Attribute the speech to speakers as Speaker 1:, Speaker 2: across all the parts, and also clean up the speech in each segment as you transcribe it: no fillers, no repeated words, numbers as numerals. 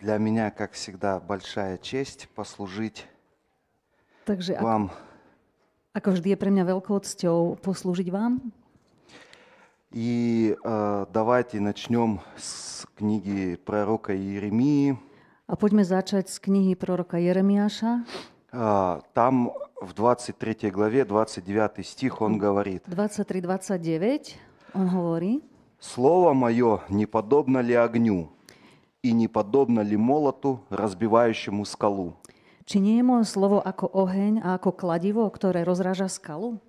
Speaker 1: Для меня, как всегда, большая честь послужить
Speaker 2: Takže
Speaker 1: вам.
Speaker 2: ako vždy je pre mňa veľkou cťou poslúžiť vám.
Speaker 1: И давайте начнем с книги пророка Иеремии.
Speaker 2: A poďme začať z knihy proroka Jeremiáša.
Speaker 1: Там в 23 главе, 29 стих он говорит:
Speaker 2: 23:29 on hovorí:
Speaker 1: «Слово мое не подобно ли огню, и не подобно ли молоту, разбивающему скалу?»
Speaker 2: Či nie je moje slovo ako oheň a ako kladivo, ktoré rozráža skalu?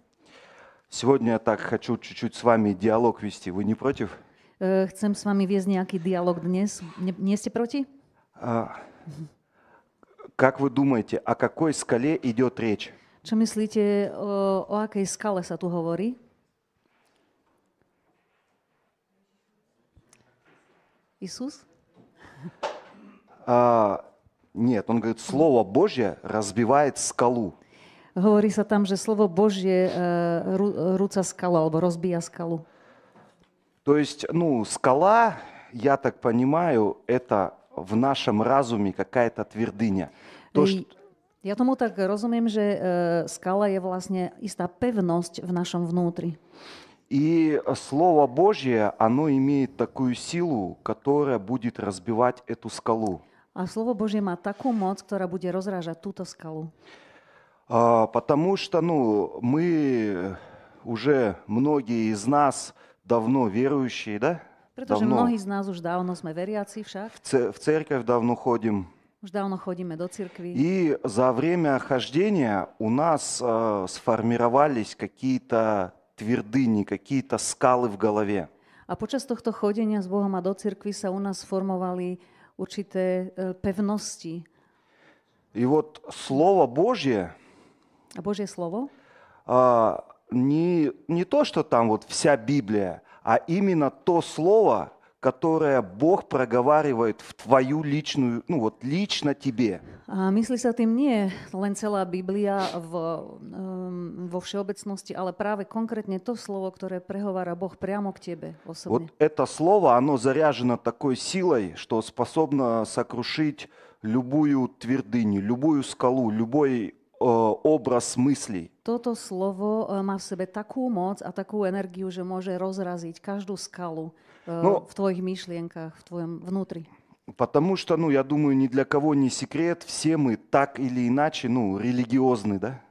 Speaker 1: Сегодня я так хочу чуть-чуть с вами диалог вести. Вы не против?
Speaker 2: Chcem s vami viesť nejaký dialog dnes. Nie ste proti?
Speaker 1: Как вы думаете, о какой скале идет речь?
Speaker 2: Čo myslíte, o akej skale sa tu hovorí? Isus?
Speaker 1: Нет, он говорит, Слово Божье разбивает скалу.
Speaker 2: Hovorí sa tam, že slovo Božie rúca skalu alebo rozbíja skalu.
Speaker 1: То есть, скала, я так понимаю, это в нашем разуме какая-то твердыня.
Speaker 2: Ja tomu tak rozumiem, že skala je vlastne istá pevnosť v našom vnútri.
Speaker 1: И Слово Божье, оно имеет такую силу, которая будет разбивать эту скалу.
Speaker 2: A slovo Božie má takú moc, ktorá bude rozrážať túto skalu.
Speaker 1: Потому что, мы уже многие из нас давно верующие, да?
Speaker 2: Pretože mnohí z nás už dávno sme veriaci však.
Speaker 1: В церковь давно ходим.
Speaker 2: Už dávno chodíme do cirkvi.
Speaker 1: И за время хождения у нас сформировались какие-то твердыни, какие-то скалы в голове.
Speaker 2: A počas tohto chodenia s Bohom a do cirkvi sa u nás formovali určité pevnosti.
Speaker 1: И вот Слово Божье,
Speaker 2: a Božie slovo,
Speaker 1: не то, что там вот вся Библия, а именно то слово, которое Бог проговаривает в твою личную, лично тебе.
Speaker 2: A myslí sa tým nie len celá Biblia vo všeobecnosti, ale práve konkrétne to slovo, ktoré prehovára Boh priamo k tebe osobne.
Speaker 1: Вот это слово, оно заряжено такой силой, что способно сокрушить любую твердыню, любую скалу, любой образ мыслей.
Speaker 2: Toto slovo má v sebe takú moc a takú energiu, že môže rozraziť každú skalu v tvojich myšlienkach, v tvojom vnútri.
Speaker 1: Потому что, я думаю, ни для кого не секрет, все мы так или иначе, религиозны, да?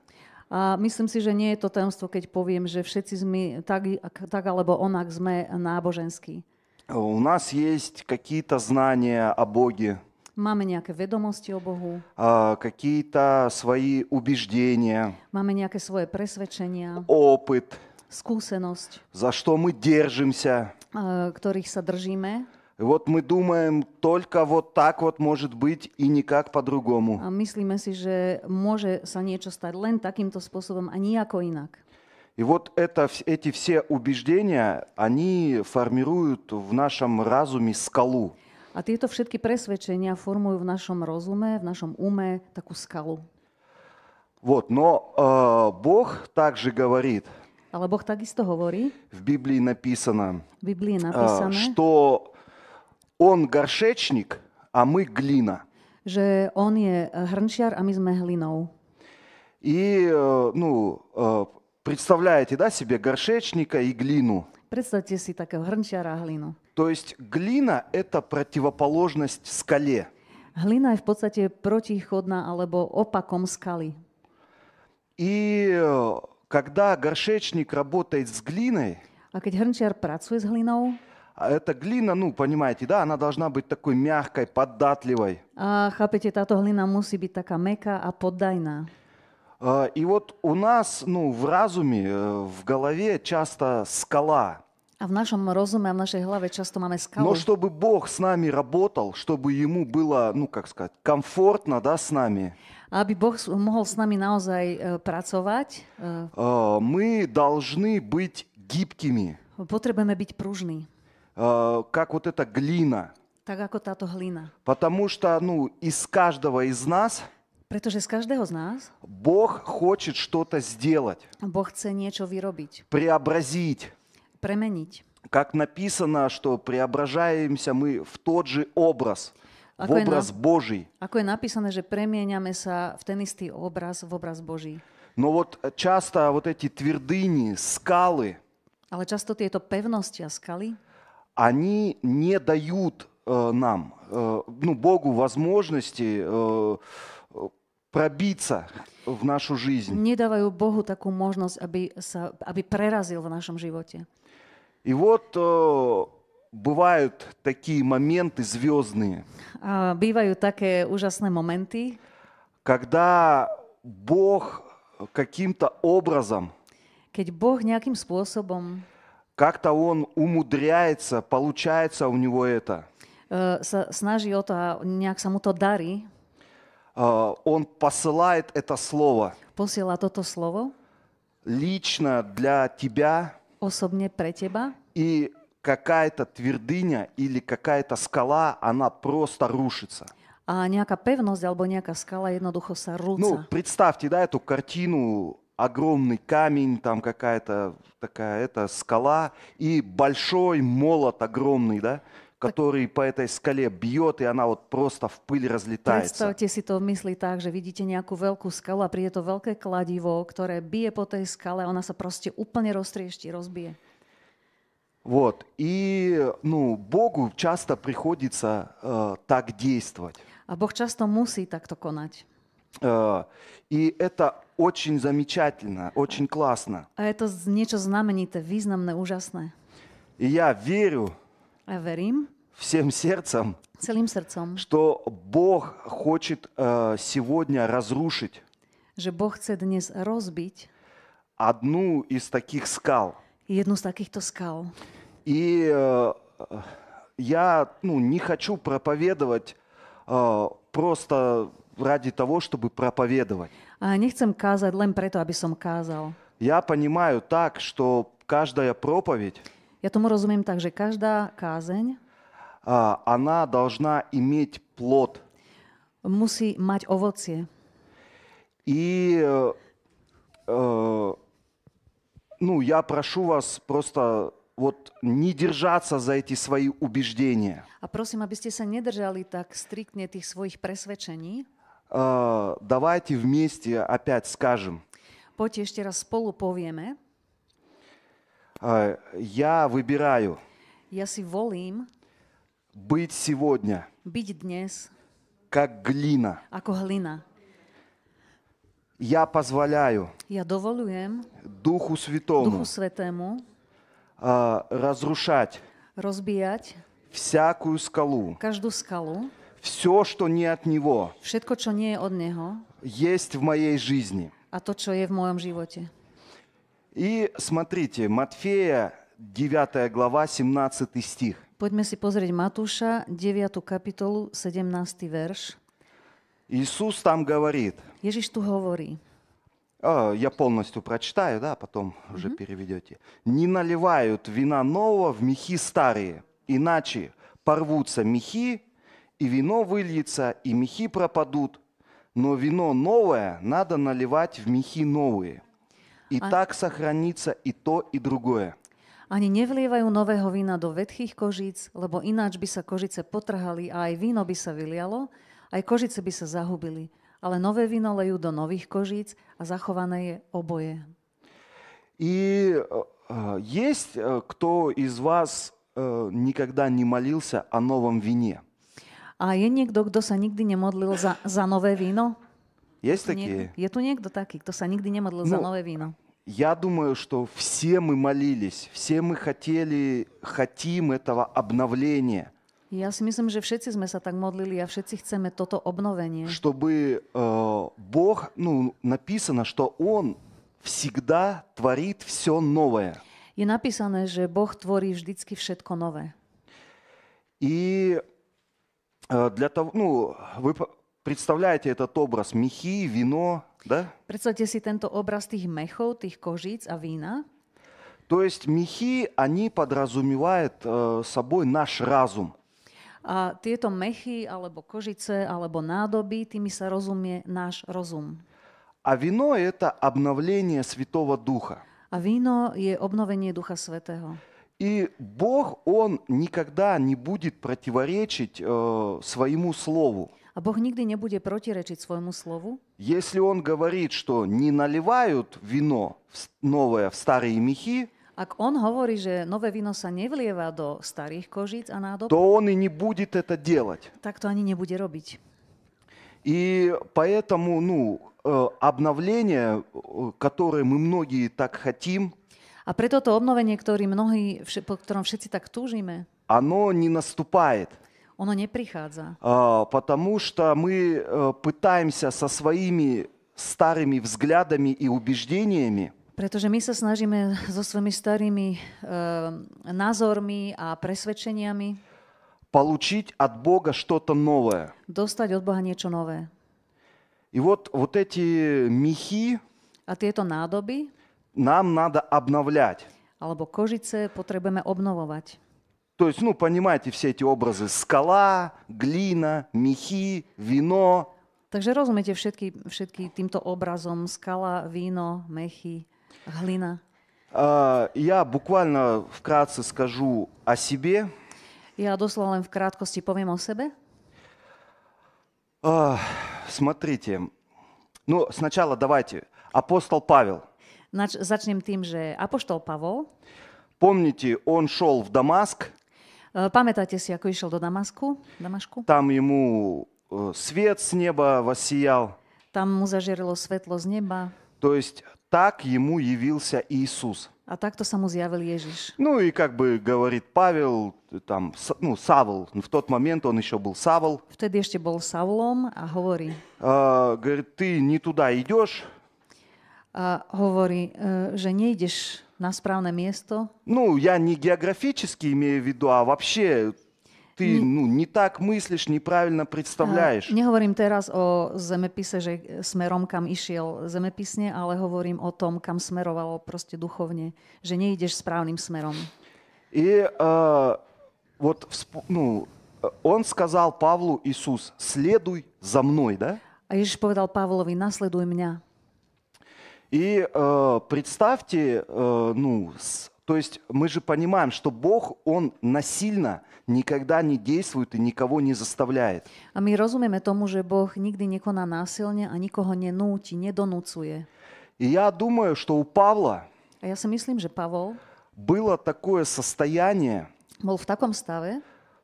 Speaker 2: A myslím si, že nie je to tajomstvo, keď poviem, že všetci sme tak alebo onak sme náboženskí.
Speaker 1: У нас есть какие-то знания о Боге.
Speaker 2: Máme nejaké vedomosti o Bohu.
Speaker 1: Какие-то свои убеждения.
Speaker 2: Máme nejaké svoje presvedčenia.
Speaker 1: Опыт.
Speaker 2: Skúsenosť.
Speaker 1: За что мы держимся.
Speaker 2: Ktorých sa držíme.
Speaker 1: И вот мы думаем, только вот так вот может быть и никак по-другому.
Speaker 2: A myslíme si, že môže sa niečo stať len takýmto spôsobom a nijako inak.
Speaker 1: И вот эти все убеждения, они формируют в нашем разуме скалу.
Speaker 2: A tieto všetky presvedčenia formujú v našom rozume, v našom ume takú skalu.
Speaker 1: Вот, но Бог также говорит.
Speaker 2: Ale Boh takisto hovorí.
Speaker 1: В Библии написано.
Speaker 2: V Biblii je napísané.
Speaker 1: Что Он горшечник, а мы глина.
Speaker 2: Že on je hrnčiar a my sme hlinou.
Speaker 1: И, представляете, да, себе горшечника и глину.
Speaker 2: Predstavte si takého hrnčiara a hlinu.
Speaker 1: То есть глина – это противоположность скале.
Speaker 2: Hlina je v podstate protichodná alebo opakom skaly.
Speaker 1: И когда горшечник работает с глиной,
Speaker 2: a keď hrnčiar pracuje s hlinou,
Speaker 1: эта глина, понимаете, да, она должна быть такой мягкой, податливой.
Speaker 2: A chápete, táto hlina musí byť taká mäkká a poddajná.
Speaker 1: И вот у нас, в разуме, в голове часто скала.
Speaker 2: A v našom rozume a v našej hlave často máme skalu.
Speaker 1: Но чтобы Бог с нами работал, чтобы Ему было, комфортно, да, с нами.
Speaker 2: A aby Boh mohol s nami naozaj pracovať,
Speaker 1: мы должны быть гибкими.
Speaker 2: Potrebujeme byť pružní.
Speaker 1: Как вот эта глина.
Speaker 2: Tak ako táto hlina.
Speaker 1: Потому что, из каждого из нас
Speaker 2: Pretože z každého z nás
Speaker 1: Бог хочет что-то сделать.
Speaker 2: Boh chce niečo vyrobiť.
Speaker 1: Преобразить.
Speaker 2: Premeniť.
Speaker 1: Как написано, что преображаемся мы в тот же образ в образ Божий.
Speaker 2: Ako je napísané, že premieňame sa v ten istý obraz, v obraz Boží.
Speaker 1: Но вот часто вот эти твердыни, скалы,
Speaker 2: Ale často tieto pevnosti a skaly,
Speaker 1: они не дают нам, Богу возможности пробиться в нашу жизнь.
Speaker 2: nedávajú Bohu takú možnosť, aby prerazil v našom živote.
Speaker 1: И вот бывают такие моменты звездные,
Speaker 2: A bývajú také úžasné momenty,
Speaker 1: когда Бог каким-то образом,
Speaker 2: keď Boh nejakým spôsobom
Speaker 1: как-то Он умудряется, получается у Него это.
Speaker 2: sa snaží o to a nejak sa mu to darí,
Speaker 1: Он посылает это слово
Speaker 2: posiela toto slovo
Speaker 1: лично для тебя,
Speaker 2: osobne pre teba
Speaker 1: и какая-то твердыня или какая-то скала, она просто рушится.
Speaker 2: a nejaká pevnosť alebo nejaká skala jednoducho sa rúca.
Speaker 1: Представьте, да, эту картину, огромный камень, там какая-то такая скала и большой молот огромный, да, который по этой скале бьет, и она вот просто в пыль разлетается.
Speaker 2: Predstavte si to v mysli tak, že vidíte nejakú veľkú skalu a príde to veľké kladivo, ktoré bije po tej skale a ona sa proste úplne roztriešti, rozbije.
Speaker 1: Вот. И, Богу часто приходится так действовать.
Speaker 2: A Boh často musí takto konať.
Speaker 1: И это очень замечательно, очень классно.
Speaker 2: A je to niečo znamenité, významné, úžasné.
Speaker 1: И я верю
Speaker 2: A verím
Speaker 1: всем сердцем,
Speaker 2: celým srdcom,
Speaker 1: что Бог хочет сегодня разрушить
Speaker 2: že Boh chce dnes rozbiť
Speaker 1: одну из таких скал.
Speaker 2: jednu z takýchto skal.
Speaker 1: И я не хочу проповедовать просто ради того, чтобы проповедовать.
Speaker 2: A nechcem kázať len preto, aby som kázal.
Speaker 1: Я понимаю так, что каждая проповедь,
Speaker 2: Ja tomu rozumiem tak, že každá kázeň
Speaker 1: она должна иметь плод.
Speaker 2: musí mať ovocie.
Speaker 1: И я прошу вас просто вот не держаться за эти свои убеждения.
Speaker 2: A prosím, aby ste sa nedržali tak striktne tých svojich presvedčení.
Speaker 1: Давайте вместе опять скажем.
Speaker 2: Poďte ešte raz spolu povieme.
Speaker 1: Я выбираю
Speaker 2: Ja si volím
Speaker 1: быть сегодня
Speaker 2: byť dnes
Speaker 1: как глина.
Speaker 2: ako hlina.
Speaker 1: Я позволяю
Speaker 2: Ja dovolujem
Speaker 1: Духу Святому
Speaker 2: Duchu Svetému
Speaker 1: разрушать
Speaker 2: rozbíjať
Speaker 1: всякую скалу.
Speaker 2: každú skalu,
Speaker 1: Все, что не от Него,
Speaker 2: všetko, čo nie je od Neho
Speaker 1: есть в моей жизни.
Speaker 2: a to, čo je v mojom živote.
Speaker 1: И смотрите, Матфея, 9 глава, 17 стих.
Speaker 2: Poďme si pozrieť Matúša, 9. kapitolu, 17. verš.
Speaker 1: Иисус там говорит,
Speaker 2: Ježiš tu hovorí,
Speaker 1: я полностью прочитаю, да, потом уже переведете. «Не наливают вина нового в мехи старые, иначе порвутся мехи, и вино выльется, и мехи пропадут, но вино новое надо наливать в мехи новые. И так сохранится и то, и другое».
Speaker 2: ani nevlievajú nového vína do vetchých kožíc, lebo ináč by sa kožice potrhali a aj víno by sa vylialo, aj kožice by sa zahubili. Ale nové víno lejú do nových kožíc a zachované je oboje.
Speaker 1: И есть кто из вас никогда не молился о новом вине?
Speaker 2: A je niekto, kto sa nikdy nemodlil za nové víno?
Speaker 1: Есть такие?
Speaker 2: Je tu niekto taký, kto sa nikdy nemodlil za nové víno?
Speaker 1: Я думаю, что все мы молились, все мы хотим этого обновления,
Speaker 2: Ja si myslím, že všetci sme sa tak modlili a všetci chceme toto obnovenie.
Speaker 1: чтобы Бог, написано, что Он всегда творит все новое.
Speaker 2: Je napísané, že Boh tvorí vždycky všetko nové.
Speaker 1: И для того, вы представляете этот образ мехи, вино, да?
Speaker 2: Predstavte si tento obraz tých mechov, tých kožíc a vína.
Speaker 1: То есть мехи, они подразумевают собой наш разум.
Speaker 2: A tieto mechy, alebo kožice, alebo nádoby, tými sa rozumie náš rozum.
Speaker 1: А вино – это обновление Святого Духа.
Speaker 2: A víno je obnovenie Ducha Svätého.
Speaker 1: И Бог, Он никогда не будет противоречить своему слову.
Speaker 2: A Boh nikdy nebude protirečiť svojmu slovu.
Speaker 1: Если Он говорит, что не наливают вино новое в старые мехи,
Speaker 2: Ak on hovorí, že nové víno sa nevlieva do starých kožíc a nádob,
Speaker 1: то Он и не будет это делать.
Speaker 2: tak to ani nebude robiť.
Speaker 1: И поэтому, обновление, которое мы многие так хотим,
Speaker 2: A preto to obnovenie, po ktorom všetci tak túžime,
Speaker 1: оно не наступает.
Speaker 2: ono neprichádza.
Speaker 1: Потому что мы пытаемся со своими старыми взглядами и убеждениями
Speaker 2: Pretože my sa snažíme so svojimi starými názormi a presvedčeniami
Speaker 1: получить от Бога что-то новое.
Speaker 2: dostať od Boha niečo nové.
Speaker 1: И вот эти мехи
Speaker 2: A tieto nádoby
Speaker 1: нам надо обновлять.
Speaker 2: alebo kožice potrebujeme obnovovať.
Speaker 1: То есть, понимаете, все эти образы: скала, глина, мехи, вино.
Speaker 2: Takže rozumiete všetky týmto obrazom skala, víno, mechy, hlina.
Speaker 1: Я буквально вкратце скажу о себе.
Speaker 2: Ja doslova len v krátkosti poviem o sebe.
Speaker 1: Смотрите, сначала давайте. Апостол Павел.
Speaker 2: Začnem tým, že apoštol Pavol,
Speaker 1: Помните, он шел в Дамаск.
Speaker 2: pamätáte si, ako išiel do Damašku?
Speaker 1: Там ему свет с неба воссиял.
Speaker 2: Tam mu zažiarilo svetlo z neba
Speaker 1: То есть так ему явился Иисус.
Speaker 2: a takto sa mu zjavil Ježiš.
Speaker 1: И как бы говорит Павел, Савл, в тот момент он еще был Савл,
Speaker 2: Vtedy ešte bol Saulom a hovorí,
Speaker 1: говорит, ты не туда идешь.
Speaker 2: že nejdeš na správne miesto.
Speaker 1: Я не географически имею в виду, а вообще ты не так мыслишь, неправильно представляешь.
Speaker 2: Nehovorím teraz o zemepise, že smerom, kam išiel zemepisne, ale hovorím o tom, kam smeroval proste duchovne, že nejdeš správnym smerom.
Speaker 1: И он сказал Павлу, Иисус, следуй за мной, да?
Speaker 2: A Ježiš povedal Pavlovi, nasleduj mňa.
Speaker 1: И представьте, то есть мы же понимаем, что Бог, Он насильно никогда не действует и никого не заставляет.
Speaker 2: A my rozumieme tomu, že Boh nikdy nekoná násilne a nikoho nenúti, nedonúcuje.
Speaker 1: И я думаю, что у Павла
Speaker 2: A ja si myslím, že Pavol
Speaker 1: было такое состояние,
Speaker 2: bol v takom stave,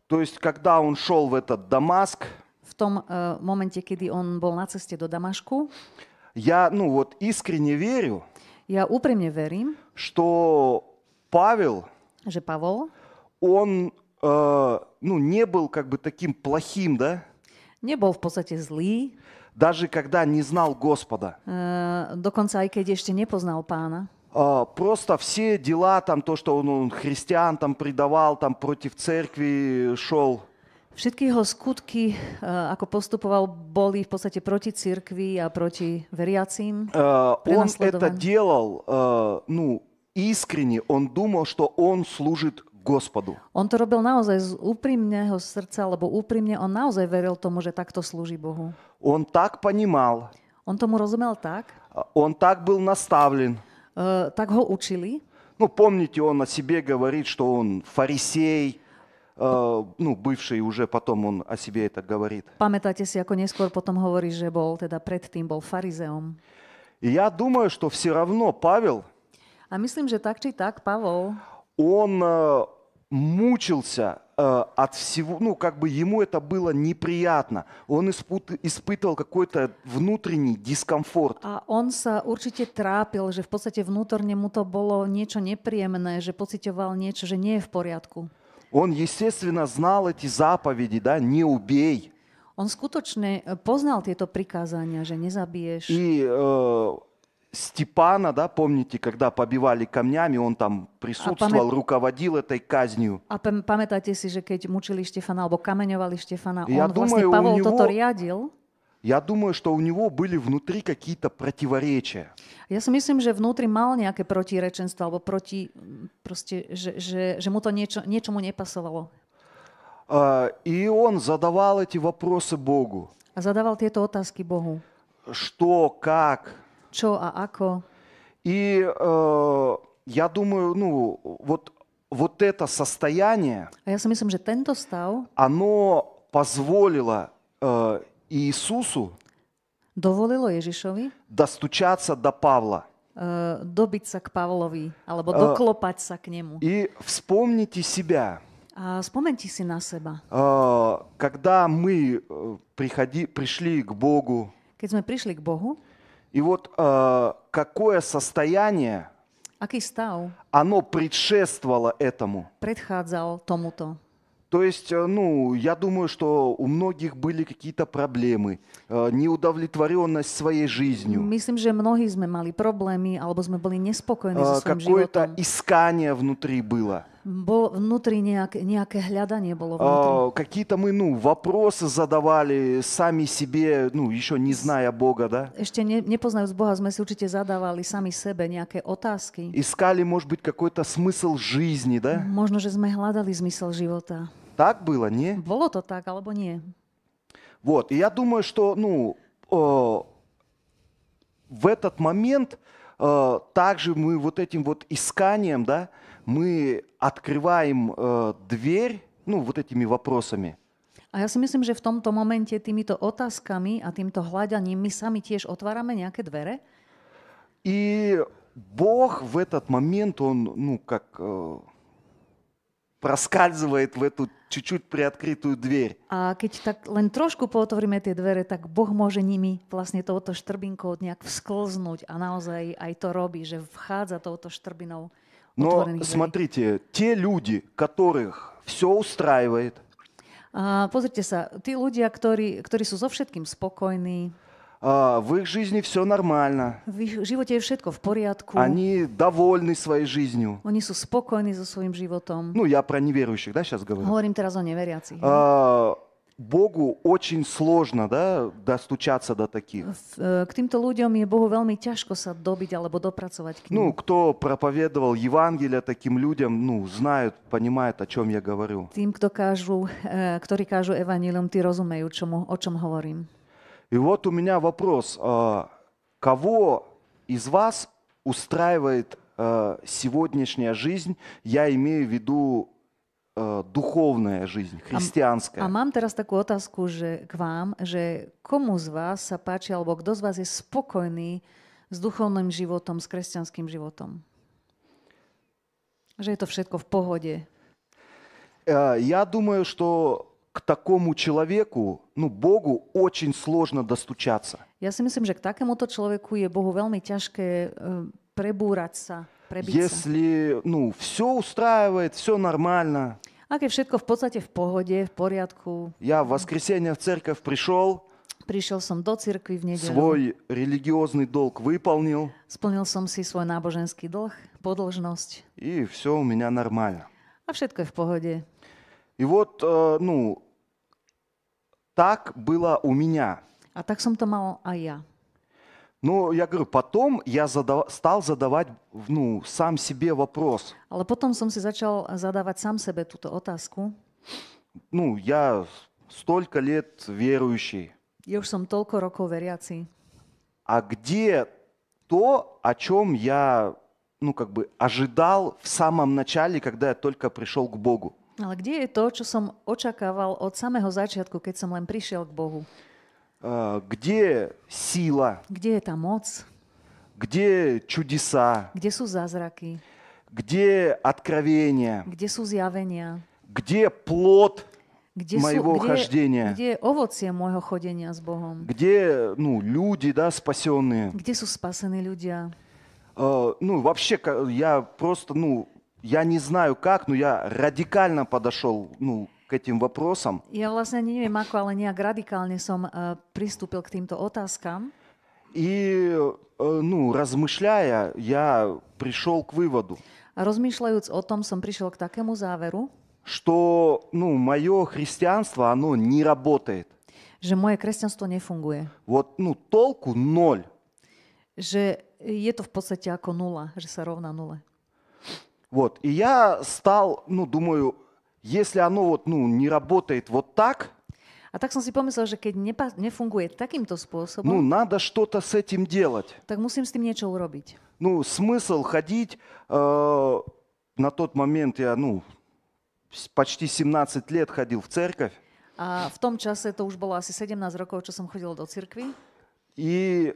Speaker 1: то есть когда он шел в этот Дамаск,
Speaker 2: v tom momente, kedy on bol na ceste do Damašku,
Speaker 1: я, искренне верю,
Speaker 2: ja úprimne verím,
Speaker 1: что Павел,
Speaker 2: že Pavol
Speaker 1: он, не был как бы таким плохим, да?
Speaker 2: nebol v podstate zlý,
Speaker 1: Даже когда не знал Господа.
Speaker 2: dokonca aj keď ešte nepoznal Pána.
Speaker 1: Просто все дела, там то, что он христиан там предавал, там против церкви шел.
Speaker 2: Všetky jeho skutky, ako postupoval, boli v podstate proti cirkvi a proti veriacím.
Speaker 1: Он это делал, искренне. Он думал, что он служит Господу.
Speaker 2: On to robil naozaj z úprimného srdca, lebo úprimne on naozaj veril tomu, že takto slúži Bohu.
Speaker 1: Он так понимал.
Speaker 2: On tomu rozumel tak,
Speaker 1: Он так был наставлен.
Speaker 2: tak ho učili.
Speaker 1: Помните, он о себе говорит, что он фарисей. Бывший уже потом он о себе это говорит.
Speaker 2: Pamätáte si, ako neskôr potom hovorí, že predtým bol farizeom.
Speaker 1: И я думаю, что все равно Павел,
Speaker 2: A myslím, že tak či tak Pavol,
Speaker 1: он мучился от всего, ему это было неприятно. Он испытывал какой-то внутренний дискомфорт.
Speaker 2: a on sa určite trápil, že v podstate vnútorne mu to bolo niečo nepríjemné, že pociťoval niečo, že nie je v poriadku.
Speaker 1: Он, естественно, знал эти заповеди, да, не убей.
Speaker 2: On skutočne poznal tieto prikázania, že nezabiješ.
Speaker 1: И Степана, да, помните, когда побивали камнями, он там присутствовал, руководил этой казнью.
Speaker 2: A pamätáte si, že keď mučili Štefana alebo kameňovali Štefana,
Speaker 1: Ja
Speaker 2: on vlastne
Speaker 1: думаю,
Speaker 2: Pavol
Speaker 1: у него-
Speaker 2: toto riadil.
Speaker 1: Я думаю, что у него были внутри какие-то противоречия.
Speaker 2: Ja si myslím, že vnútri mal nejaké protirečenstvo alebo že mu to niečo mu nepasovalo.
Speaker 1: И он задавал эти вопросы Богу.
Speaker 2: A zadával tieto otázky Bohu.
Speaker 1: Что, как.
Speaker 2: Čo a ako.
Speaker 1: И я думаю, вот это состояние,
Speaker 2: A ja si myslím, že tento stav
Speaker 1: оно позволило Иисусу
Speaker 2: dovolilo Ježišovi
Speaker 1: достучаться до Павла.
Speaker 2: dobiť sa k Pavlovi, alebo doklopať sa k nemu.
Speaker 1: И вспомните себя,
Speaker 2: A spomente si na seba.
Speaker 1: когда мы пришли к Богу,
Speaker 2: Keď sme prišli k Bohu,
Speaker 1: и вот какое состояние,
Speaker 2: aký stav
Speaker 1: оно предшествовало этому.
Speaker 2: predchádzal tomuto.
Speaker 1: То есть, я думаю, что у многих были какие-то проблемы, неудовлетворенность своей жизнью,
Speaker 2: Myslím, že mnohí sme mali problémy, alebo sme boli nespokojní so svojím
Speaker 1: какое-то
Speaker 2: životom.
Speaker 1: искание внутри было.
Speaker 2: Bol vnútri nejaké hľadanie bolo vnútri.
Speaker 1: Какие-то мы, вопросы задавали сами себе, еще не зная Бога, да?
Speaker 2: Ešte nepoznajúc Boha, sme si určite zadávali sami sebe nejaké otázky.
Speaker 1: Искали, может быть, какой-то смысл жизни, да?
Speaker 2: Možno, že sme hľadali zmysel života.
Speaker 1: Так было, не?
Speaker 2: Bolo to tak, alebo nie?
Speaker 1: Вот, и я думаю, что, в этот момент также мы вот этим вот исканием, да, мы открываем дверь, вот этими вопросами.
Speaker 2: A ja si myslím, že v tomto momente týmito otázkami a týmto hľadaním my sami tiež otvárame nejaké dvere.
Speaker 1: И Бог в этот момент, Он, проскальзывает в эту чуть-чуть приоткрытую дверь.
Speaker 2: A keď tak len trošku pootvoríme tie dvere, tak Boh môže nimi vlastne touto štrbinkou nejak vsklznúť a naozaj aj to robí, že vchádza touto štrbinou
Speaker 1: Но
Speaker 2: otvorených dverí.
Speaker 1: смотрите, те люди, которых все устраивает,
Speaker 2: A pozrite sa, tí ľudia, ktorí sú so všetkým spokojní,
Speaker 1: в их жизни все нормально,
Speaker 2: v ich živote je všetko v poriadku,
Speaker 1: они довольны своей жизнью.
Speaker 2: oni sú spokojní so svojím životom.
Speaker 1: Я про неверующих, да, сейчас говорю.
Speaker 2: Hovorím teraz o neveriacich.
Speaker 1: Богу очень сложно, да, достучаться до таких.
Speaker 2: K týmto ľuďom je Bohu veľmi ťažko sa dobiť alebo dopracovať k nim.
Speaker 1: Кто проповедовал Евангелие таким людям, знают, понимают, о чем я говорю.
Speaker 2: Tým, ktorí kážu evanjelium, tí rozumejú, o čom hovorím.
Speaker 1: И вот у меня вопрос. Кого из вас устраивает сегодняшняя жизнь? Я имею в виду духовная жизнь, христианская.
Speaker 2: A mám teraz takú otázku k vám, že komu z vás sa páči, alebo kto z vás je spokojný s duchovným životom, s kresťanským životom? Že je to všetko v pohode.
Speaker 1: Я думаю, что к такому человеку, Богу очень сложно достучаться.
Speaker 2: Ja si myslím, že k takémuto človeku je Bohu veľmi ťažké prebúrať sa, prebiť sa.
Speaker 1: Если, все устраивает, все нормально.
Speaker 2: Ak je všetko v podstate v pohode, v poriadku,
Speaker 1: Я в воскресенье в церковь пришел,
Speaker 2: prišiel som do cirkvi v nedeľu,
Speaker 1: свой религиозный долг выполнил,
Speaker 2: splnil som si svoj náboženský dlh, podĺžnosť
Speaker 1: и все у меня нормально.
Speaker 2: a všetko je v pohode.
Speaker 1: И вот, так было у меня.
Speaker 2: A tak som to mal aj ja.
Speaker 1: Но я говорю, потом я стал задавать, сам себе вопрос.
Speaker 2: Ale potom som si začal zadávať sám sebe túto otázku.
Speaker 1: Я столько лет верующий.
Speaker 2: Ja už som toľko rokov veriaci.
Speaker 1: А где то, о чем я, ожидал в самом начале, когда я только пришел к Богу?
Speaker 2: Ale kde je to, čo som očakával od samého začiatku, keď som len prišiel k Bohu?
Speaker 1: Где сила?
Speaker 2: Kde je tá moc?
Speaker 1: Где чудеса?
Speaker 2: Kde sú zázraky?
Speaker 1: Где откровения?
Speaker 2: Kde sú zjavenia?
Speaker 1: Где плод
Speaker 2: Kde
Speaker 1: моего хождения?
Speaker 2: Kde je ovocie môjho chodenia s Bohom?
Speaker 1: Где, люди, да, спасенные?
Speaker 2: Kde sú spasení ľudia?
Speaker 1: Вообще, я просто, я не знаю как, но я радикально подошел, к этим вопросам.
Speaker 2: Ja vlastne neviem ako, ale nejak radikálne som pristúpil k týmto otázkam.
Speaker 1: И, размышляя, я пришел к выводу,
Speaker 2: A rozmýšľajúc o tom, som prišiel k takému záveru,
Speaker 1: что, мое христианство, оно не работает.
Speaker 2: že moje kresťanstvo nefunguje.
Speaker 1: Вот, толку ноль.
Speaker 2: Že je to v podstate ako nula, že sa rovná nule.
Speaker 1: Вот, и я стал, думаю, если оно не работает вот так,
Speaker 2: A tak som si pomyslel, že keď nefunguje takýmto spôsobom,
Speaker 1: надо что-то с этим делать.
Speaker 2: tak musím s tým niečo urobiť.
Speaker 1: Смысл ходить на тот момент я, почти 17 лет ходил в церковь.
Speaker 2: A v tom čase, to už bolo asi 17 rokov, čo som chodil do cirkvi.
Speaker 1: И,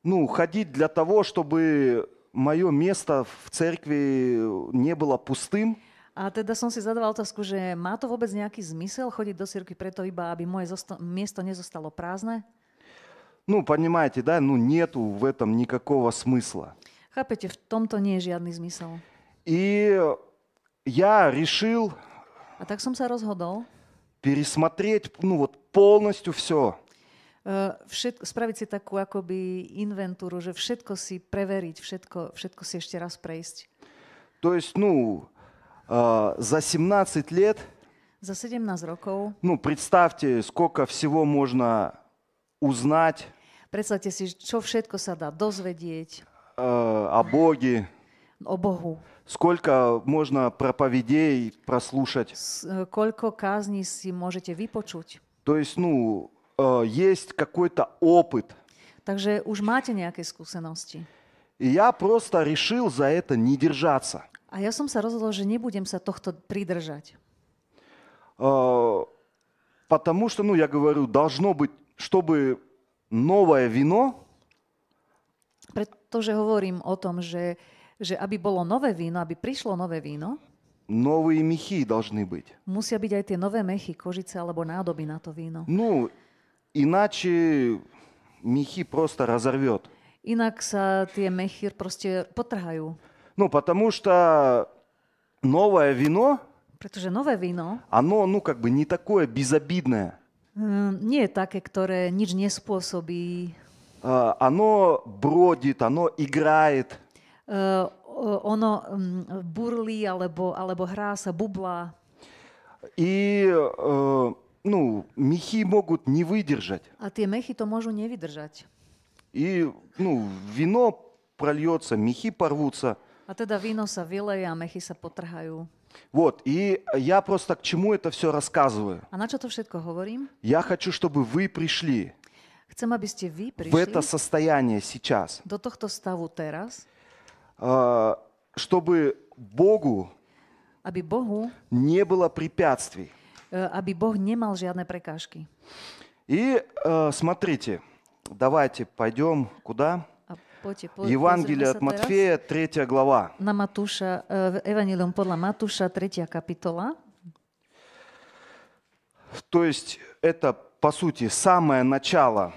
Speaker 1: ходить для того, чтобы мое место в церкви не было пустым.
Speaker 2: A teda som si zadala otázku, že má to vôbec nejaký zmysel chodiť do cirkvi preto iba, aby moje miesto nezostalo prázdne?
Speaker 1: Понимаете, да, нету в этом никакого смысла.
Speaker 2: Chápete, v tomto nie je žiadny zmysel.
Speaker 1: И я решил
Speaker 2: A tak som sa rozhodol
Speaker 1: пересмотреть, полностью все.
Speaker 2: spraviť si takú akoby inventúru, že všetko si preveriť, všetko si ešte raz prejsť.
Speaker 1: То есть, за 17 лет,
Speaker 2: Za 17 rokov,
Speaker 1: представьте, сколько всего можно узнать
Speaker 2: predstavte si, čo všetko sa dá dozvedieť
Speaker 1: о Боге,
Speaker 2: o Bohu.
Speaker 1: сколько можно проповедей прослушать.
Speaker 2: Koľko kázní si môžete vypočuť.
Speaker 1: То есть, есть какой-то опыт.
Speaker 2: Takže už máte nejaké skúsenosti.
Speaker 1: И я просто решил за это не держаться.
Speaker 2: A ja som sa rozhodol, že nebudem sa tohto pridržať.
Speaker 1: Потому что, я говорю, должно быть, чтобы новое вино,
Speaker 2: Pretože hovorím o tom, že aby bolo nové víno, aby prišlo nové víno,
Speaker 1: новые мехи должны быть.
Speaker 2: musia byť aj tie nové mechy, kožice alebo nádoby na to víno.
Speaker 1: Иначе мехи просто разорвет.
Speaker 2: Inak sa tie mechy proste potrhajú.
Speaker 1: Потому что новое вино,
Speaker 2: Pretože nové víno
Speaker 1: оно, не такое безобидное.
Speaker 2: nie je také, ktoré nič nespôsobí.
Speaker 1: Оно бродит, оно играет.
Speaker 2: Ono burlí alebo hrá sa, bublá.
Speaker 1: И, мехи могут не выдержать.
Speaker 2: A tie mechy to môžu nevydržať.
Speaker 1: И, вино прольется, мехи порвутся.
Speaker 2: A teda víno sa vyleje a mechy sa potrhajú.
Speaker 1: И я просто к чему это все рассказываю.
Speaker 2: A na čo to všetko hovorím?
Speaker 1: Я хочу, чтобы вы пришли
Speaker 2: Chcem, aby ste vy
Speaker 1: в это
Speaker 2: prišli
Speaker 1: состояние сейчас,
Speaker 2: do tohto stavu teraz,
Speaker 1: чтобы Богу
Speaker 2: aby Bohu,
Speaker 1: не было препятствий.
Speaker 2: aby Boh nemal žiadne prekážky.
Speaker 1: И смотрите, давайте пойдем куда?
Speaker 2: A poďte,
Speaker 1: Евангелие
Speaker 2: pozrime
Speaker 1: от
Speaker 2: sa
Speaker 1: Матфея, 3 глава.
Speaker 2: na Matúša, Evangelium podľa Matúša, 3. kapitola.
Speaker 1: То есть это, по сути, самое начало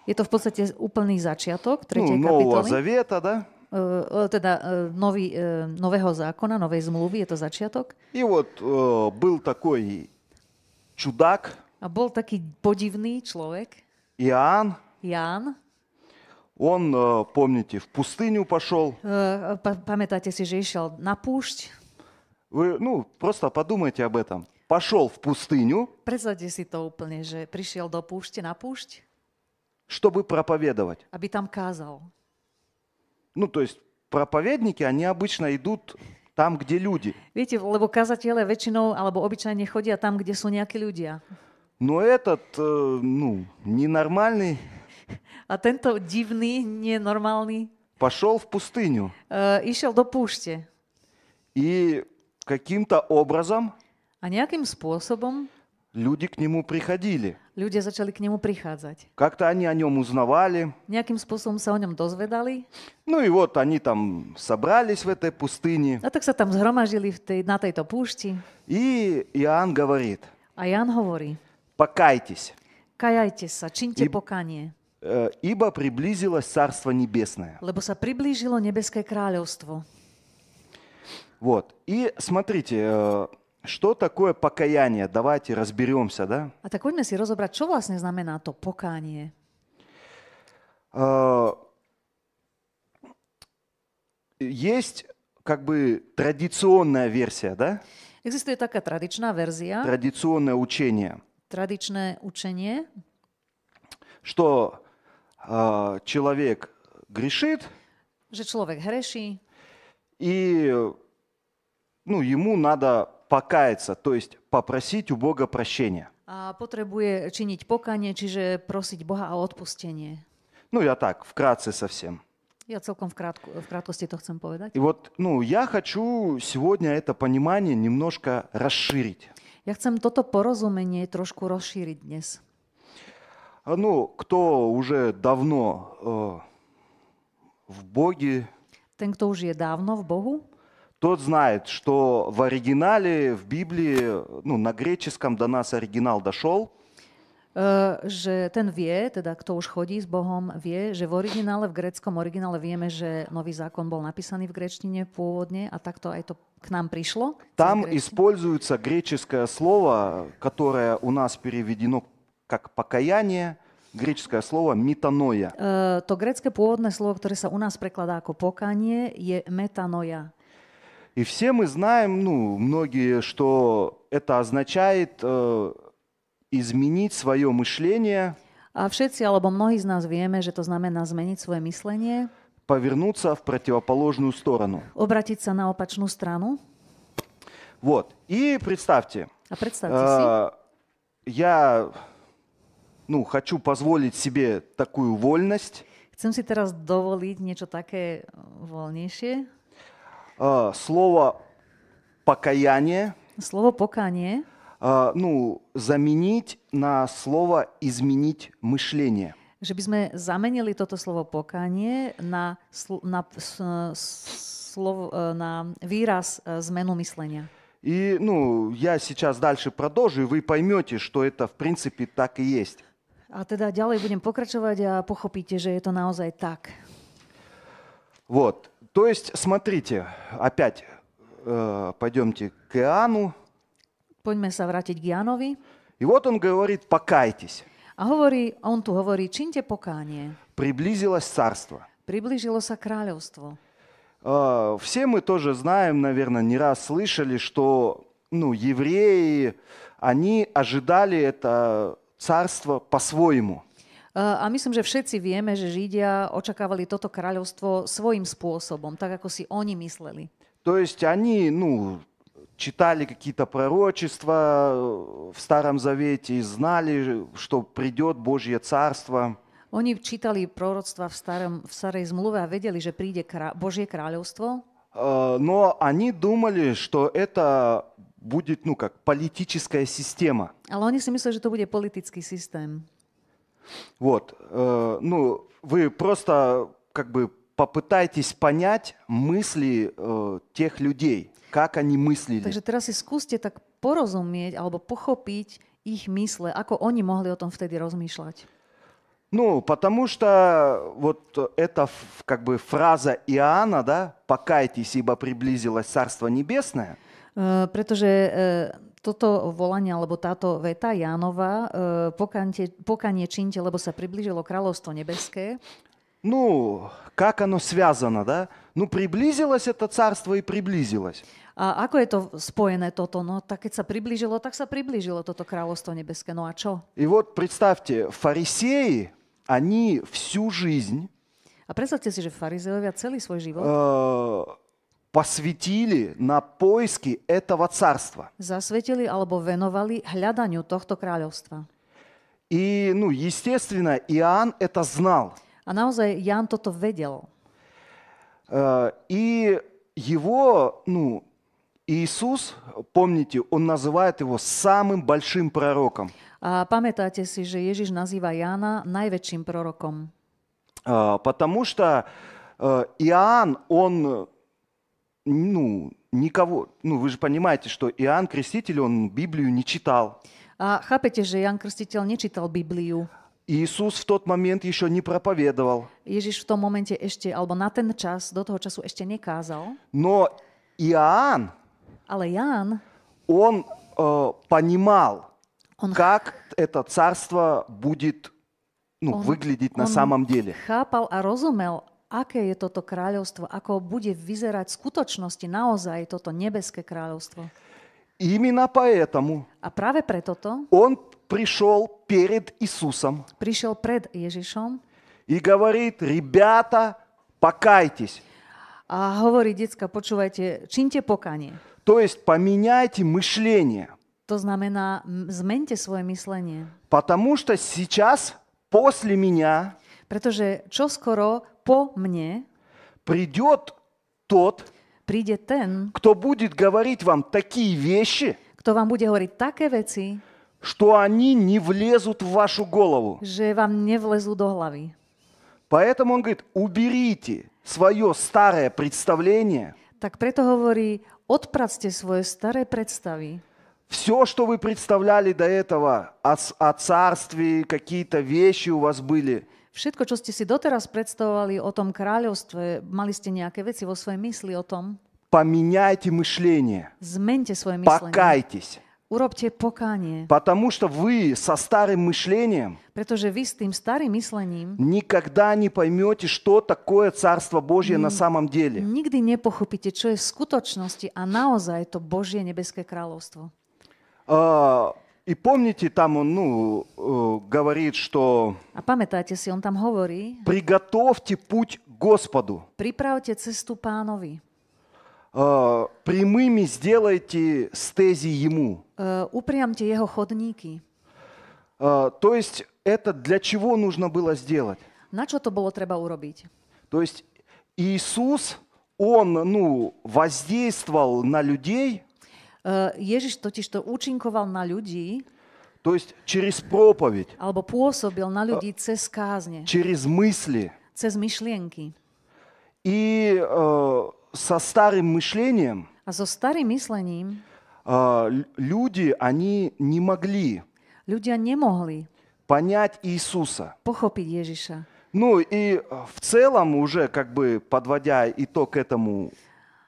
Speaker 2: Je to v podstate úplný začiatok 3.
Speaker 1: Нового
Speaker 2: kapitoly.
Speaker 1: Завета, да?
Speaker 2: Nového zákona, novej zmluvy, je to začiatok.
Speaker 1: И был такой чудак
Speaker 2: A bol taký podivný človek,
Speaker 1: Иоанн.
Speaker 2: Ján.
Speaker 1: Он, помните, в пустыню пошел.
Speaker 2: Pamätáte si, že išiel na púšť?
Speaker 1: Вы, просто подумайте об этом. Пошел в пустыню,
Speaker 2: Predstavte si to úplne, že prišiel do púšte, na púšť,
Speaker 1: чтобы проповедовать.
Speaker 2: aby tam kázal.
Speaker 1: То есть проповедники, они обычно идут там, где люди.
Speaker 2: Viete, lebo kazatelia väčšinou alebo obyčajne chodia tam, kde sú nejakí ľudia.
Speaker 1: Но этот, ненормальный
Speaker 2: A tento divný, nenormálny,
Speaker 1: пошел в пустыню.
Speaker 2: išiel do púšte.
Speaker 1: И каким-то образом
Speaker 2: A nejakým spôsobom
Speaker 1: люди к нему приходили.
Speaker 2: ľudia začali k nemu prichádzať.
Speaker 1: Как-то они о нем узнавали.
Speaker 2: Nejakým spôsobom sa o ňom dozvedali.
Speaker 1: И они там собрались в этой пустыне.
Speaker 2: A tak sa tam zhromažili na tejto púšti.
Speaker 1: И Иоанн говорит,
Speaker 2: A Ján hovorí,
Speaker 1: покайтесь,
Speaker 2: kajajte sa, činte pokanie,
Speaker 1: ибо приблизилось Царство Небесное.
Speaker 2: lebo sa priblížilo nebeské kráľovstvo.
Speaker 1: И смотрите, что такое покаяние? Давайте разберемся, да?
Speaker 2: A tak poďme si rozobrať, čo vlastne znamená to pokánie.
Speaker 1: Есть традиционная версия, да?
Speaker 2: Existuje taká tradičná verzia,
Speaker 1: Традиционное учение,
Speaker 2: tradičné učenie,
Speaker 1: что человек грешит,
Speaker 2: že človek hreší
Speaker 1: и ему надо покаяться, то есть попросить у Бога прощения.
Speaker 2: a potrebuje činiť pokánie, čiže prosiť Boha o odpustenie.
Speaker 1: Я так, вкратце совсем.
Speaker 2: Ja celkom v krátkosti to chcem povedať.
Speaker 1: И вот, я хочу сегодня это понимание немножко расширить.
Speaker 2: Ja chcem toto porozumenie trošku rozšíriť dnes.
Speaker 1: Кто уже давно в Боге,
Speaker 2: Ten, kto už je dávno v Bohu,
Speaker 1: тот знает, что в оригинале, в Библии, на греческом до нас оригинал дошел,
Speaker 2: že ten vie, teda kto už chodí s Bohom, vie, že v originále, v gréckom originále vieme, že Nový zákon bol napísaný v gréčtine pôvodne a takto aj to k nám prišlo.
Speaker 1: Там используется греческое слово, которое у нас переведено как покаяние, греческое слово метаноя.
Speaker 2: To grécke pôvodné slovo, ktoré sa u nás prekladá ako pokánie, je metanoja.
Speaker 1: И все мы знаем, многие, что это означает изменить свое мышление,
Speaker 2: A všetci, alebo mnohí z nás vieme, že to znamená zmeniť svoje myslenie,
Speaker 1: повернуться в противоположную сторону.
Speaker 2: obratiť sa na opačnú stranu.
Speaker 1: Вот. И представьте,
Speaker 2: A predstavte si,
Speaker 1: я хочу позволить себе такую вольность.
Speaker 2: chcem si teraz dovoliť niečo také voľnejšie.
Speaker 1: Слово покаяние,
Speaker 2: Slovo pokánie
Speaker 1: заменить на слово изменить мышление.
Speaker 2: že by sme zamenili toto slovo pokánie na výraz zmenu myslenia.
Speaker 1: И, я сейчас дальше продолжу, и вы поймете, что это в принципе так и есть.
Speaker 2: A teda ďalej budem pokračovať a pochopíte, že je to naozaj tak.
Speaker 1: Вот, то есть, смотрите, опять пойдемте к Иоанну.
Speaker 2: Poďme sa vrátiť k Jánovi.
Speaker 1: И вот он говорит, покайтесь.
Speaker 2: A on tu hovorí, činte pokánie.
Speaker 1: Приблизилось царство.
Speaker 2: Priblížilo sa kráľovstvo.
Speaker 1: Все мы тоже знаем, наверное, не раз слышали, что евреи, они ожидали это царство по-своему.
Speaker 2: A myslím, že všetci vieme, že Židia očakávali toto kráľovstvo svojím spôsobom, tak ako si oni mysleli.
Speaker 1: То есть они, читали какие-то пророчества в Старом Завете и знали, что придет Божье царство.
Speaker 2: Oni čítali proroctva v starej zmluve a vedeli, že príde Božie kráľovstvo.
Speaker 1: Но они думали, что это будет, как политическая система.
Speaker 2: Ale oni si mysleli, že to bude politický systém.
Speaker 1: Вот, вы просто попытайтесь понять мысли тех людей, как они мыслили.
Speaker 2: Takže teraz si skúste tak porozumieť alebo pochopiť ich mysle, ako oni mohli o tom vtedy rozmýšľať.
Speaker 1: Потому что вот эта фраза Иоанна, да, «покайтесь, ибо приблизилось Царство Небесное»,
Speaker 2: pretože toto volanie, alebo táto veta Jánova, pokánie čínte, lebo sa priblížilo kráľovstvo nebeské.
Speaker 1: Как оно связано, да? Приблизилось это царство и приблизилось.
Speaker 2: A ako je to spojené toto? Tak keď sa priblížilo toto kráľovstvo nebeské. No a čo?
Speaker 1: И вот представьте, фарисеи, они всю жизнь
Speaker 2: A predstavte si, že farizeovia celý svoj život
Speaker 1: посвятили на поиски этого царства.
Speaker 2: zasvetili alebo venovali hľadaniu tohto kráľovstva.
Speaker 1: И, естественно, Иоанн это знал.
Speaker 2: A naozaj Ján toto vedel.
Speaker 1: И его, Иисус, помните, он называет его самым большим пророком.
Speaker 2: A pamätáte si, že Ježiš nazýva Jána najväčším prorokom.
Speaker 1: Потому что Иоанн, он, никого, вы же понимаете, что Иоанн Креститель, он Библию не читал.
Speaker 2: A chápete, že Ján Krstiteľ nečítal Bibliu.
Speaker 1: Иисус в тот момент еще не проповедовал.
Speaker 2: Ježiš v tom momente ešte, alebo na ten čas, do toho času ešte nekázal.
Speaker 1: Но Иоанн,
Speaker 2: Ale Ján,
Speaker 1: он понимал, как это царство будет выглядеть на самом деле.
Speaker 2: Chápal a rozumel, aké je toto kráľovstvo, ako bude vyzerať v skutočnosti naozaj toto nebeské kráľovstvo.
Speaker 1: Именно поэтому
Speaker 2: A práve preto
Speaker 1: он пришел перед Иисусом
Speaker 2: prišiel pred Ježišom
Speaker 1: и говорит: ребята, покайтесь.
Speaker 2: a hovorí, decka, počúvajte, čínte pokánie.
Speaker 1: То есть поменяйте мышление.
Speaker 2: To znamená, zmente svoje myslenie.
Speaker 1: Потому что сейчас, после меня,
Speaker 2: Pretože čoskoro po mne
Speaker 1: придет тот,
Speaker 2: príde ten,
Speaker 1: кто будет говорить вам такие вещи,
Speaker 2: kto vám bude hovoriť také veci,
Speaker 1: что они не влезут в вашу голову.
Speaker 2: že vám nevlezú do hlavy.
Speaker 1: Поэтому он говорит, уберите свое старое представление,
Speaker 2: Tak preto hovorí, odpracte svoje staré predstavy.
Speaker 1: все, что вы представляли до этого о царстве, какие-то вещи у вас были,
Speaker 2: Všetko, čo ste si doteraz predstavovali o tom kráľovstve, mali ste nejaké veci vo svojej mysli o tom,
Speaker 1: поменяйте мышление,
Speaker 2: zmente svoje myslenie.
Speaker 1: покайтесь.
Speaker 2: Urobte pokánie,
Speaker 1: Потому что вы со старым мышлением
Speaker 2: pretože vy s tým starým myslením
Speaker 1: никогда не поймете, что такое Царство Божье на самом деле.
Speaker 2: nikdy nepochopíte, čo je v skutočnosti a naozaj to Božie nebeské kráľovstvo.
Speaker 1: И помните, там он говорит, что
Speaker 2: A pamätáte si, on tam hovorí,
Speaker 1: приготовьте путь Господу,
Speaker 2: pripravte cestu Pánovi,
Speaker 1: прямыми сделайте стези Ему.
Speaker 2: upriamte jeho chodníky.
Speaker 1: То есть это для чего нужно было сделать?
Speaker 2: Na čo to bolo treba urobiť?
Speaker 1: То есть Иисус, Он воздействовал на людей,
Speaker 2: Ježiš totiž to účinkoval na ľudí,
Speaker 1: то есть через проповедь,
Speaker 2: alebo pôsobil na ľudí cez kázne,
Speaker 1: через мысли.
Speaker 2: cez myšlienky.
Speaker 1: И со старым мышлением
Speaker 2: A so starým myslením
Speaker 1: люди, они не могли
Speaker 2: ľudia nemohli
Speaker 1: понять Иисуса.
Speaker 2: pochopiť Ježiša.
Speaker 1: Ну и в целом уже как бы подводя итог этому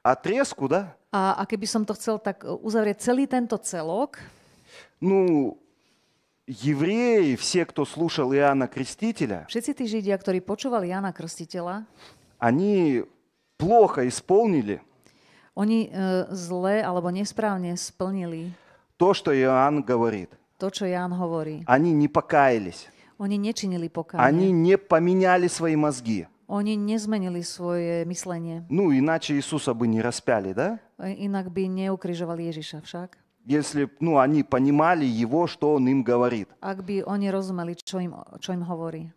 Speaker 1: отрезку, да,
Speaker 2: A keby som to chcel tak uzavrieť celý tento celok,
Speaker 1: ну, евреи, все, кто слушал Иоанна Крестителя,
Speaker 2: všetci tí Židia, ktorí počúvali Jána Krstiteľa,
Speaker 1: они плохо исполнили
Speaker 2: oni zle alebo nesprávne splnili
Speaker 1: то, что Иоанн говорит.
Speaker 2: to, čo Ján hovorí.
Speaker 1: Они не покаялись,
Speaker 2: Oni nečinili
Speaker 1: они
Speaker 2: pokánie.
Speaker 1: не поменяли свои мозги.
Speaker 2: Oni nezmenili svoje myslenie.
Speaker 1: Ну, иначе Иисуса бы не распяли, да?
Speaker 2: Inak by neukrižovali Ježiša však.
Speaker 1: Если, они понимали его, что он им говорит.
Speaker 2: Ak by oni rozumeli, čo im hovorí.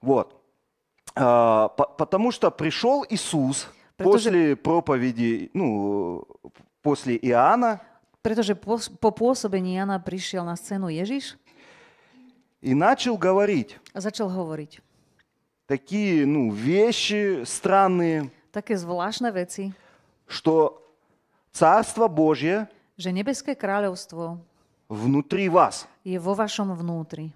Speaker 1: Вот. Потому что пришел Иисус после
Speaker 2: Protože-
Speaker 1: проповеди, после Иоанна,
Speaker 2: Pretože po pôsobení Jana prišiel na scénu Ježiš
Speaker 1: и начал говорить
Speaker 2: a začal hovoriť
Speaker 1: такие, вещи странные,
Speaker 2: také zvláštne veci,
Speaker 1: что Царство Божье
Speaker 2: že nebeské kráľovstvo
Speaker 1: внутри вас.
Speaker 2: je vo vašom vnútri.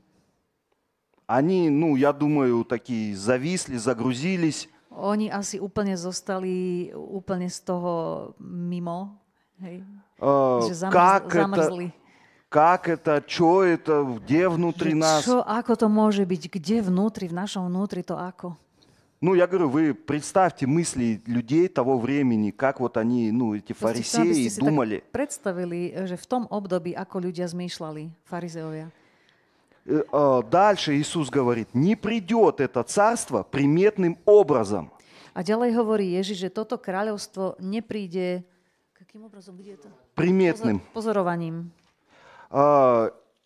Speaker 1: Они, я думаю, такие зависли, загрузились.
Speaker 2: Oni asi úplne zostali úplne z toho mimo, hej? Že zamrzli.
Speaker 1: Как это, что это, где внутри
Speaker 2: Že
Speaker 1: нас?
Speaker 2: čo, ako to môže byť? Kde vnútri, v našom vnútri to ako?
Speaker 1: Я говорю, вы представьте мысли людей того времени, как вот они, эти
Speaker 2: Proste chcem, aby
Speaker 1: фарисеи
Speaker 2: ste si
Speaker 1: думали.
Speaker 2: tak predstavili, že v tom období, ako ľudia zmýšľali, farizeovia.
Speaker 1: Дальше Иисус говорит, не придет это царство приметным образом.
Speaker 2: A ďalej hovorí Ježiš, že toto kráľovstvo nepríde... Akým obrazom? Kde je to?
Speaker 1: Приметным.
Speaker 2: Pozorovaním.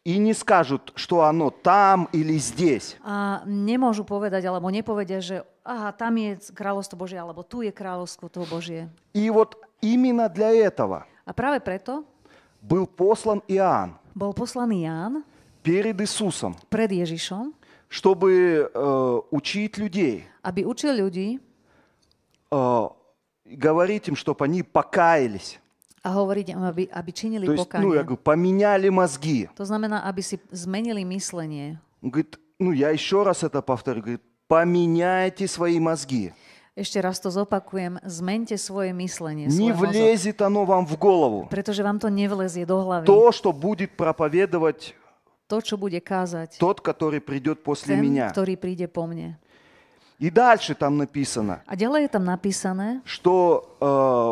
Speaker 1: И не скажут, что оно там или здесь.
Speaker 2: A nemôžu povedať, alebo nepovedia, že aha, tam je kráľovstvo Božie, alebo tu je kráľovstvo toho Božie.
Speaker 1: И вот именно для этого
Speaker 2: A práve preto
Speaker 1: был послан Иоанн
Speaker 2: bol poslaný Ján
Speaker 1: перед Иисусом,
Speaker 2: pred Ježišom,
Speaker 1: чтобы учить людей,
Speaker 2: aby učil ľudí
Speaker 1: говорить им, чтобы они покаялись.
Speaker 2: a hovoriť im, aby činili
Speaker 1: То есть, я
Speaker 2: pokánie.
Speaker 1: говорю, поменяли мозги.
Speaker 2: To znamená, aby si zmenili myslenie.
Speaker 1: Он говорит, я еще раз это повторю, говорит, поменяйте свои мозги.
Speaker 2: Ešte raz to zopakujem, zmente svoje myslenie,
Speaker 1: Не
Speaker 2: svoj mozog,
Speaker 1: влезет оно вам в голову.
Speaker 2: pretože vám to nevlezie do hlavy.
Speaker 1: То, что будет проповедовать
Speaker 2: To, čo bude kázať
Speaker 1: тот, который придет после
Speaker 2: ten,
Speaker 1: меня.
Speaker 2: ktorý príde po mne.
Speaker 1: И дальше там написано,
Speaker 2: A ďalej je tam napísané,
Speaker 1: что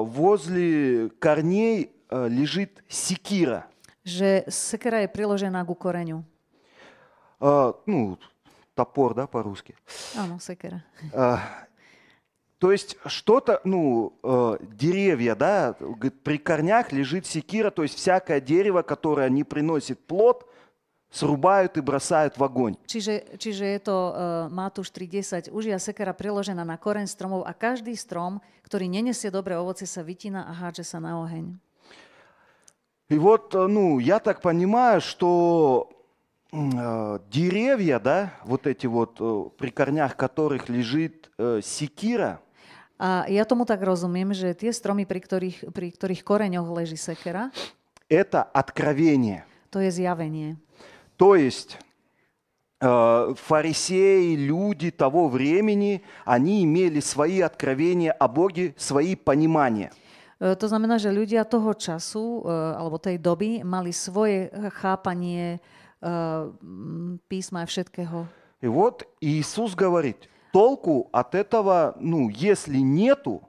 Speaker 1: возле корней лежит секира.
Speaker 2: že sekera je priložená ku koreňu.
Speaker 1: Топор, да, по-русски.
Speaker 2: Áno, sekera.
Speaker 1: То есть что-то, деревья, да, говорит, при корнях лежит секира, то есть всякое дерево, которое не приносит плод, срубают и бросают в огонь.
Speaker 2: Čiže je to Matúš 3.10. Užia sekera priložená na koreň stromov a každý strom, ktorý nenesie dobré ovocie, sa vytína a hádže sa na oheň.
Speaker 1: И вот, я так понимаю, что деревья, да, вот эти вот, при корнях которых лежит секира,
Speaker 2: A ja tomu tak rozumiem, že tie stromy, pri ktorých koreňoch leží sekera,
Speaker 1: это откровение.
Speaker 2: to je zjavenie.
Speaker 1: То есть фарисеи, люди того времени, они имели свои откровения о Боге, свои понимания.
Speaker 2: To znamená, že ľudia toho času, alebo tej doby, mali svoje chápanie písma a všetkého.
Speaker 1: И вот Иисус говорит, толку от этого, если нету,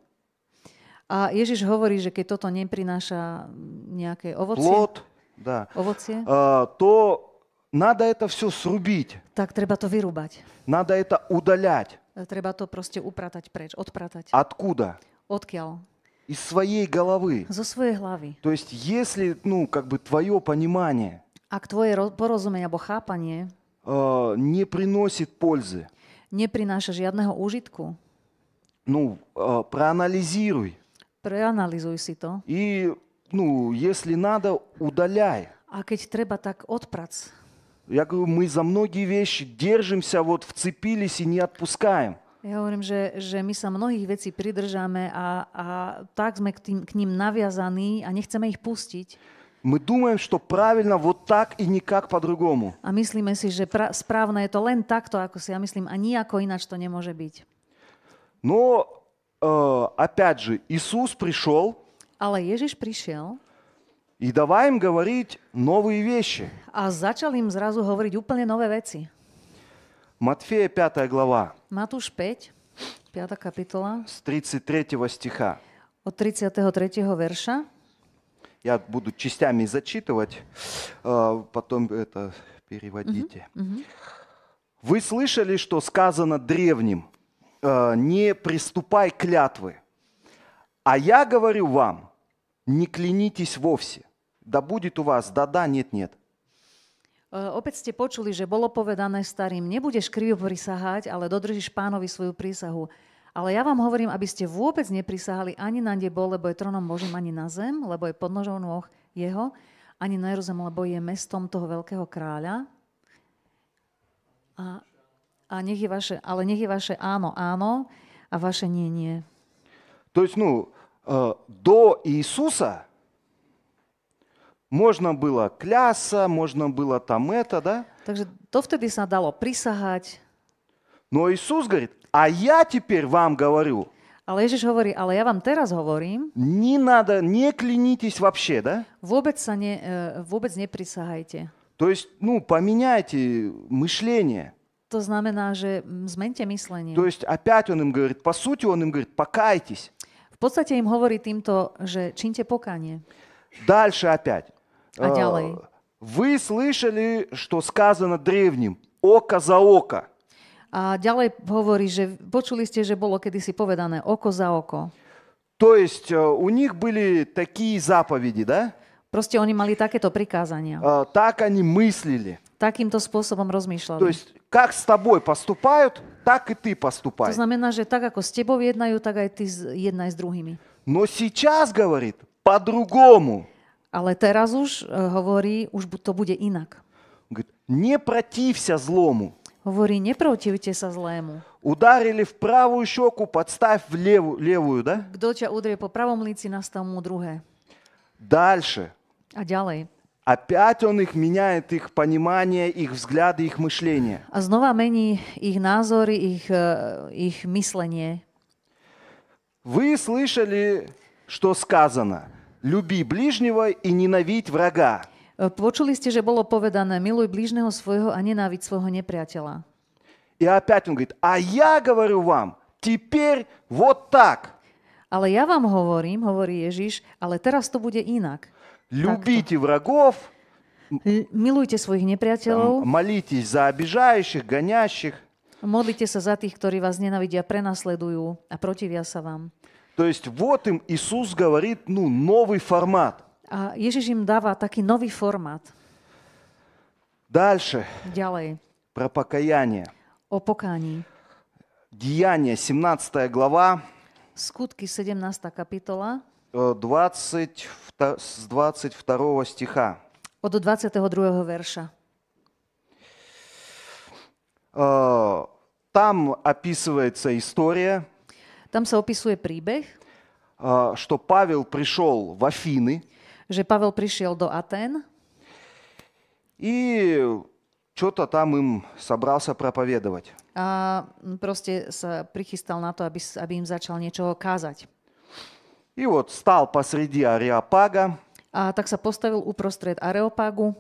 Speaker 2: A Ježiš hovorí, že keď toto neprináša nejaké
Speaker 1: плод, да,
Speaker 2: ovocie,
Speaker 1: то надо это все срубить,
Speaker 2: tak treba to vyrúbať.
Speaker 1: надо это удалять.
Speaker 2: Treba to proste upratať preč, odpratať.
Speaker 1: Откуда?
Speaker 2: Odkiaľ?
Speaker 1: Из своей головы.
Speaker 2: Zo svojej hlavy.
Speaker 1: То есть, если, твое понимание
Speaker 2: Ak tvoje porozumenie alebo chápanie
Speaker 1: не приносит пользы,
Speaker 2: neprináša žiadneho úžitku,
Speaker 1: проанализируй.
Speaker 2: preanalýzuj si to.
Speaker 1: И, если надо, удаляй.
Speaker 2: A keď treba, tak odprac.
Speaker 1: Я говорю, мы за многие вещи держимся, вцепились и не отпускаем.
Speaker 2: Ja hovorím, že my sa mnohých vecí pridržáme a tak sme k ním naviazaní a nechceme ich pustiť.
Speaker 1: Мы думаем, что правильно вот так и никак по-другому.
Speaker 2: A myslíme si, že správne je to len takto, ako si ja myslím, a nijako ináč to nemôže byť.
Speaker 1: Но, опять же, Иисус пришел,
Speaker 2: Ale Ježiš prišiel
Speaker 1: и давай им говорить новые вещи.
Speaker 2: a začal im zrazu hovoriť úplne nové veci.
Speaker 1: Матфея 5 глава,
Speaker 2: Matúš 5, 5. kapitola,
Speaker 1: с 33 стиха.
Speaker 2: od 33. verša.
Speaker 1: Я буду частями зачитывать, потом это переводите. Вы слышали, что сказано древним, не приступай к клятвы. А я говорю вам, не клянитесь вовсе. Да будет у вас да-да, нет-нет.
Speaker 2: Opäť ste počuli, že bolo povedané starým, nebudeš krivo prisahať, ale dodržíš Pánovi svoju prísahu. Ale ja vám hovorím, aby ste vôbec neprisahali ani na nebo, lebo je trónom Božím, ani na zem, lebo je podnožou nôh jeho, ani na Jeruzalém, lebo je mestom toho veľkého kráľa. A nech je vaše áno, áno a vaše nie, nie.
Speaker 1: То есть, до Иисуса можно было клясться, можно было там это, да?
Speaker 2: Takže dovtedy sa dalo prisahať,
Speaker 1: Но Иисус говорит, а я теперь вам говорю,
Speaker 2: ale Ježiš hovorí, ale ja vám teraz hovorím,
Speaker 1: не надо, не клянитесь вообще, да?
Speaker 2: vôbec neprisahajte.
Speaker 1: То есть, поменяйте мышление.
Speaker 2: To znamená, že zmente myslenie.
Speaker 1: То есть, опять он им говорит, по сути, он им говорит, покайтесь.
Speaker 2: V podstate im hovorí týmto, že čínte pokánie.
Speaker 1: Дальше опять.
Speaker 2: А ďalej?
Speaker 1: Вы слышали, что сказано древним, око за око.
Speaker 2: A ďalej hovorí, že počuli ste, že bolo kedysi povedané oko za oko.
Speaker 1: То есть, у них были такие заповеди, да?
Speaker 2: Proste oni mali takéto prikázania.
Speaker 1: Так они мыслили.
Speaker 2: Takýmto spôsobom
Speaker 1: То
Speaker 2: rozmýšľali.
Speaker 1: есть, как с тобой поступают, так и ты
Speaker 2: To
Speaker 1: поступай.
Speaker 2: znamená, že tak ako s tebou jednajú, tak aj ty jednaj s druhými.
Speaker 1: Но сейчас, говорит, по-другому.
Speaker 2: Ale teraz už hovorí, už to bude inak.
Speaker 1: Говорит, не протився злому.
Speaker 2: Hovorí, neprotivte sa zlému.
Speaker 1: Ударили в правую щеку, подставь в левую, да?
Speaker 2: Kto ťa udrie po pravom líci, nastav mu druhé.
Speaker 1: Дальше.
Speaker 2: A ďalej.
Speaker 1: Опять он их меняет, их понимание, их взгляды, их мышление.
Speaker 2: A znova mení ich názory, ich myslenie.
Speaker 1: Вы слышали, что сказано? Люби ближнего и ненавидь врага.
Speaker 2: Počuli ste, že bolo povedané, miluj blížneho svojho a nenáviď svojho nepriateľa.
Speaker 1: И опять он говорит, а я говорю вам, теперь вот так.
Speaker 2: Ale ja vám hovorím, hovorí Ježiš, ale teraz to bude inak.
Speaker 1: Любите врагов,
Speaker 2: Milujte svojich nepriateľov,
Speaker 1: молитесь за обижающих, гонящих.
Speaker 2: modlite sa za tých, ktorí vás nenávidia, prenasledujú a protivia sa vám.
Speaker 1: То есть вот им Иисус говорит, новый формат.
Speaker 2: A Ježiš im dáva taký nový formát.
Speaker 1: Дальше
Speaker 2: Ďalej,
Speaker 1: про покаяние.
Speaker 2: o pokání.
Speaker 1: Деяние, 17 глава,
Speaker 2: Skutky 17. kapitola
Speaker 1: с 22 стиха.
Speaker 2: od 22. verša.
Speaker 1: Там описывается история,
Speaker 2: Tam sa opisuje príbeh,
Speaker 1: что Павел пришел в Афины,
Speaker 2: že Pavel prišiel do Atén
Speaker 1: и что-то там им собрался проповедовать.
Speaker 2: a proste sa prichystal na to, aby im začal niečo kázať.
Speaker 1: И вот стал посреди Ареопага.
Speaker 2: A tak sa postavil uprostred Areopágu.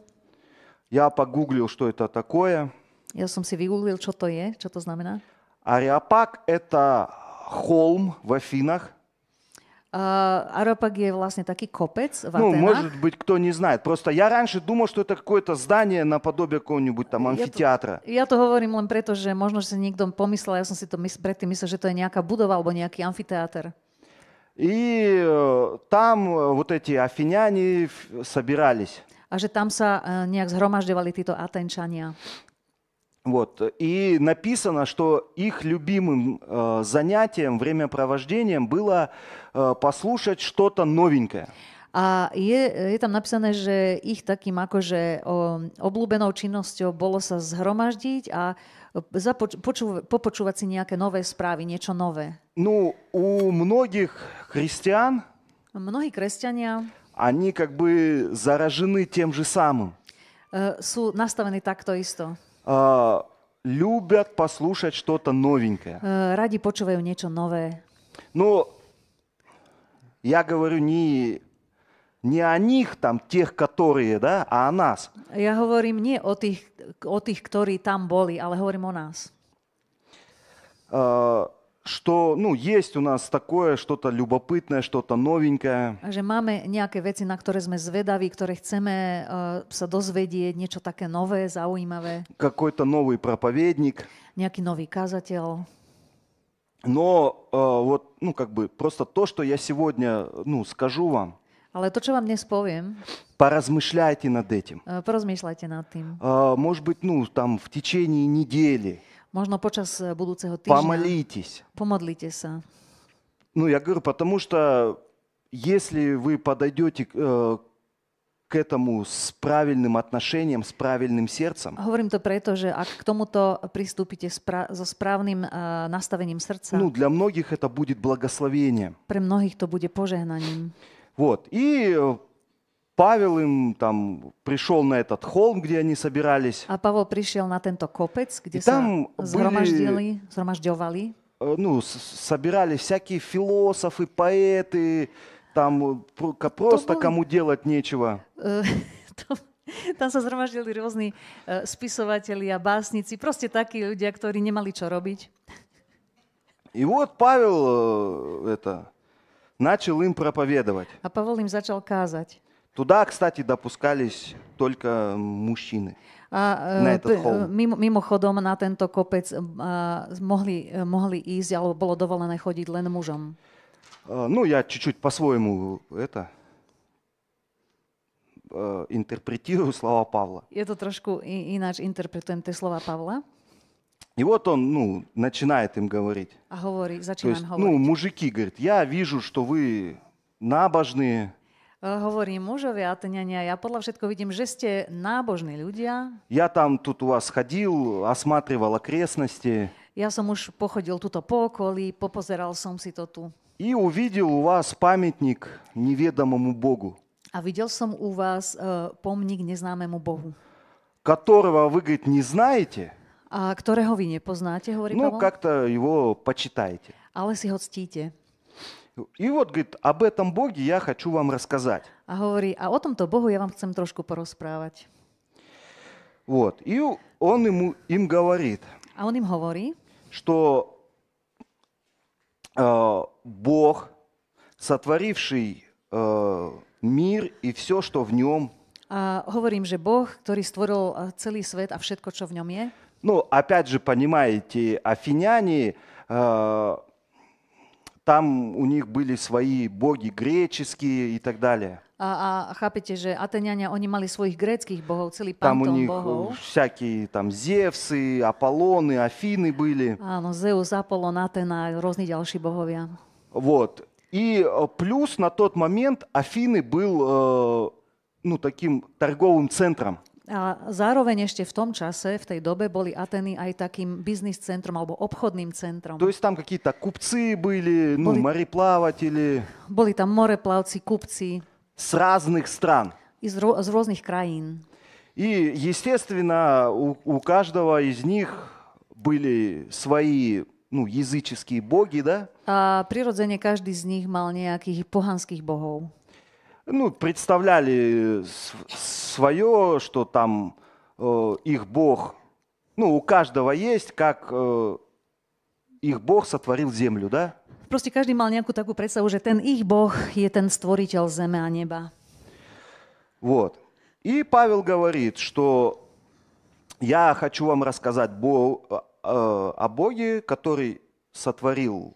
Speaker 1: Я погуглил, что это такое.
Speaker 2: Ja som si vygooglil, čo to je, čo to znamená.
Speaker 1: Ареопаг – это холм в Афинах.
Speaker 2: Areopag je vlastne taký kopec v
Speaker 1: Ну,
Speaker 2: Atenách.
Speaker 1: может быть, кто не знает. Просто я раньше думал, что это какое-то здание наподобие какого-нибудь там амфитеатра.
Speaker 2: Ja to hovorím len preto, že možno si niekto pomyslel, ja som si to predtým myslel, že to je nejaká budova alebo nejaký amfiteáter.
Speaker 1: И там вот эти афиняне собирались.
Speaker 2: A že tam sa nejak zhromažďovali títo Atenčania.
Speaker 1: Вот. И написано, что их любимым занятием, времяпровождением было послушать что-то новенькое.
Speaker 2: A je tam napísané, že ich takým akože obľúbenou činnosťou bolo sa zhromaždiť a popočúvať si nejaké nové správy, niečo nové.
Speaker 1: Ну, у многих христиан
Speaker 2: Mnohí kresťania
Speaker 1: они как бы заражены тем же самым.
Speaker 2: sú nastavení takto isto.
Speaker 1: Любят послушать что-то новенькое.
Speaker 2: Radi počúvajú niečo nové.
Speaker 1: Но я говорю не о них, там, тех, которые, да, а о нас.
Speaker 2: Ja hovorím nie o tých, ktorí tam boli, ale hovorím o nás.
Speaker 1: Что, ну, есть у нас такое что-то любопытное, что-то новенькое.
Speaker 2: A že máme nejaké veci, na ktoré sme zvedaví, ktoré chceme sa dozvedieť, niečo také nové, zaujímavé.
Speaker 1: Какой-то новый проповедник.
Speaker 2: Nejaký nový kazateľ.
Speaker 1: Но вот, ну, как бы просто то, что я сегодня, ну, скажу вам,
Speaker 2: Ale to, čo vám dnes poviem,
Speaker 1: поразмышляйте над этим.
Speaker 2: porozmýšľajte nad tým.
Speaker 1: Может быть, ну, там, в течение недели.
Speaker 2: Možno počas budúceho týždňa.
Speaker 1: Помолитесь.
Speaker 2: Pomodlite sa.
Speaker 1: Ну, я говорю, потому что если вы подойдете к этому с правильным отношением, с правильным сердцем,
Speaker 2: Hovorím to preto, že ak k tomuto pristúpite so správnym nastavením srdca,
Speaker 1: ну, для многих это будет благословением.
Speaker 2: pre mnohých to bude požehnaním.
Speaker 1: Вот. И Павел им там пришел на этот холм, где они собирались.
Speaker 2: A Pavol prišiel na tento kopec, kde
Speaker 1: I
Speaker 2: sa
Speaker 1: tam
Speaker 2: zhromažďovali.
Speaker 1: Ну, собирались всякие философы, поэты, там просто
Speaker 2: были-
Speaker 1: кому делать нечего.
Speaker 2: Tam sa zhromaždili rôzni spisovatelia, básnici, proste takí ľudia, ktorí nemali čo robiť.
Speaker 1: И вот Павел начал им проповедовать.
Speaker 2: A Pavol im začal kázať.
Speaker 1: Туда, кстати, допускались только мужчины.
Speaker 2: A
Speaker 1: Na этот холм.
Speaker 2: mimochodom na tento kopec mohli ísť, alebo bolo dovolené chodiť len mužom.
Speaker 1: Ну, я чуть-чуть по-своему интерпретирую слова Павла.
Speaker 2: Je to trošku ináč interpretujem tie slova Pavla
Speaker 1: И вот он, ну, начинает им говорить.
Speaker 2: a hovorí,
Speaker 1: То
Speaker 2: začína
Speaker 1: есть,
Speaker 2: im
Speaker 1: ну,
Speaker 2: hovoriť.
Speaker 1: мужики, говорит, я вижу, что вы набожные,
Speaker 2: Hovorí, mužovia Ateňania, ja podľa všetko vidím, že ste nábožní ľudia.
Speaker 1: я там тут у вас ходил, осматривал окрестности
Speaker 2: Ja som už pochodil tuto po okolí, popozeral som si to tu.
Speaker 1: и увидел у вас памятник неведомому Богу,
Speaker 2: A videl som u vás pomník neznámemu Bohu.
Speaker 1: которого вы, говорит, не знаете,
Speaker 2: A ktorého vy nepoznáte, hovorí
Speaker 1: ну,
Speaker 2: Pavol,
Speaker 1: как-то его почитаете.
Speaker 2: ale si ho ctíte.
Speaker 1: И вот, говорит, об этом Боге я хочу вам рассказать.
Speaker 2: A hovorí, a o tomto Bohu ja vám chcem trošku porozprávať.
Speaker 1: Вот. И он им говорит,
Speaker 2: A on im hovorí,
Speaker 1: что Бог, сотворивший мир и все, что в нем,
Speaker 2: a hovorím, že Boh, ktorý stvoril celý svet a všetko, čo v ňom je,
Speaker 1: ну, опять же, понимаете, афиняне там у них были свои боги греческие и так далее.
Speaker 2: A chápete, že Ateniania, oni mali svojich gréckych bohov, celý
Speaker 1: Там у
Speaker 2: pantón
Speaker 1: них
Speaker 2: bohov.
Speaker 1: всякие там Зевсы, Аполлоны, Афины были.
Speaker 2: Áno, Zeus, Apollon, Atena, rôzni ďalší bohovia.
Speaker 1: Вот. И плюс на тот момент Афины был таким торговым центром.
Speaker 2: A zároveň ešte v tom čase, v tej dobe, boli Ateny aj takým biznis centrom alebo obchodným centrom.
Speaker 1: То есть там какие-то купцы были, мореплаватели
Speaker 2: Boli tam moreplavci, kupci
Speaker 1: с разных стран.
Speaker 2: i z rôznych krajín.
Speaker 1: И, естественно, у каждого из них были свои языческие боги, да?
Speaker 2: A prirodzene každý z nich mal nejakých pohanských bohov.
Speaker 1: Представляли свое, что там их бог, у каждого есть, как их бог сотворил землю, да?
Speaker 2: Proste každý mal nejakú takú predstavu, že ten ich boh je ten stvoriteľ zeme a neba.
Speaker 1: Вот. И Павел говорит, что я хочу вам рассказать о Боге, который сотворил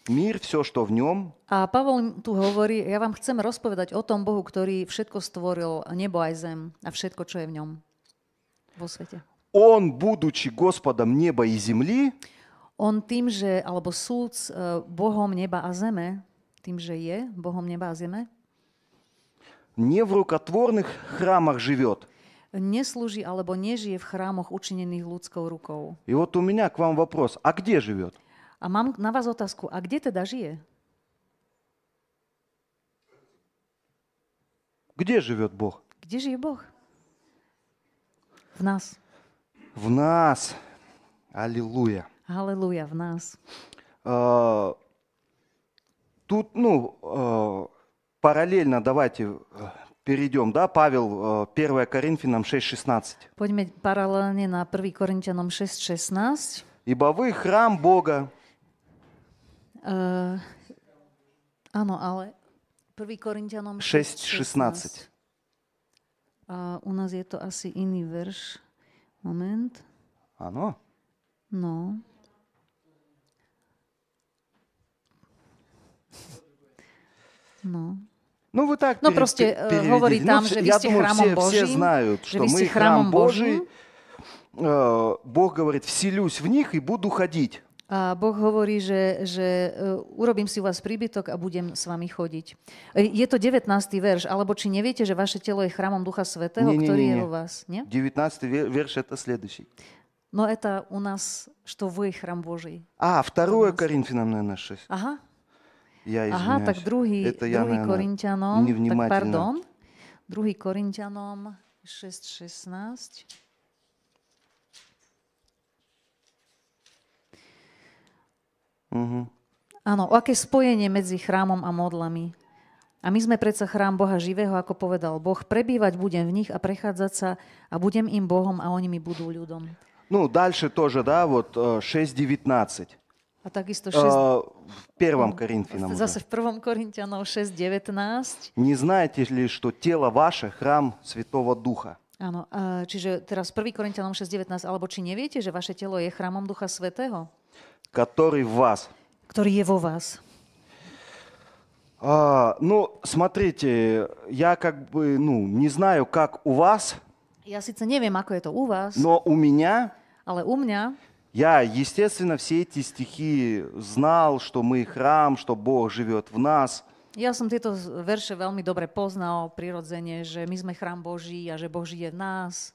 Speaker 1: мир, все, что в нем.
Speaker 2: A Pavol tu hovorí, ja vám chcem rozpovedať o tom Bohu, ktorý všetko stvoril, nebo aj zem a všetko, čo je v ňom, vo svete.
Speaker 1: Он, будучи Господом неба и земли,
Speaker 2: On tým, že, alebo súd s Bohom neba a zeme, tým, že je Bohom neba a zeme,
Speaker 1: не в рукотворных храмах живет.
Speaker 2: neslúži alebo nežije v chrámoch učinených ľudskou rukou.
Speaker 1: И вот у меня к вам вопрос, а где живет?
Speaker 2: A mám na vás otázku, a kde teda žije?
Speaker 1: Где живет Бог?
Speaker 2: Kde žije Boh? V nás.
Speaker 1: В нас. Аллилуйя.
Speaker 2: Halelúja, v nás.
Speaker 1: Тут, параллельно давайте перейдем, да, Павел, 1 Коринфянам 6:16.
Speaker 2: Poďme paralelne na 1. Korinťanom 6:16.
Speaker 1: Ибо вы храм Бога.
Speaker 2: Áno, ale 1. Korinťanom
Speaker 1: 6:16.
Speaker 2: A u nás je to asi iný verš. Moment.
Speaker 1: Áno.
Speaker 2: No. No.
Speaker 1: Ну, вы так
Speaker 2: proste hovorí tam, že vy
Speaker 1: я
Speaker 2: ste
Speaker 1: думаю,
Speaker 2: храмом
Speaker 1: все
Speaker 2: Божьим,
Speaker 1: знают,
Speaker 2: že
Speaker 1: что
Speaker 2: vy
Speaker 1: мы
Speaker 2: ste
Speaker 1: храм
Speaker 2: храмом
Speaker 1: Божий.
Speaker 2: Божьим.
Speaker 1: Бог говорит, вселюсь в них и буду ходить.
Speaker 2: A Boh hovorí, že urobím si u vás príbytok a budem s vami chodiť. Je to 19. verš, alebo či neviete, že vaše telo je chrámom Ducha Svätého, ktorý je vo vás? Nie?
Speaker 1: 19 верш это следующий.
Speaker 2: Но это у нас, что вы храм Божий.
Speaker 1: 2 Коринфянам, наверное, 6.
Speaker 2: Ага.
Speaker 1: Я извиняюсь.
Speaker 2: Aha, tak druhý
Speaker 1: наверное,
Speaker 2: Korinťanom, tak
Speaker 1: невнимательно.
Speaker 2: pardon, 2. Korinťanom 6:16.
Speaker 1: Угу.
Speaker 2: Áno, o aké spojenie medzi chrámom a modlami. A my sme predsa chrám Boha živého, ako povedal Boh. Prebývať budem v nich a prechádzať sa a budem im Bohom a oni mi budú ľudom.
Speaker 1: Дальше тоже, да, вот 6:19.
Speaker 2: A takisto
Speaker 1: В 1 Коринфянам.
Speaker 2: zase v 1. Korinťanov 6:19.
Speaker 1: Не знаете ли, что тело ваше храм Святого Духа?
Speaker 2: Áno, čiže teraz 1. Korinťanom 6:19, alebo či neviete, že vaše telo je chrámom Ducha Svätého,
Speaker 1: Который в вас.
Speaker 2: ktorý je vo vás.
Speaker 1: Смотрите, я не знаю, как у вас,
Speaker 2: Ja síce neviem, ako je to u vás,
Speaker 1: но у меня,
Speaker 2: ale u mňa,
Speaker 1: я, естественно, все эти стихи знал, что мы храм, что Бог живет в нас.
Speaker 2: ja som tieto verše veľmi dobre poznal, prirodzene, že my sme chrám Boží a že Boh žije v nás.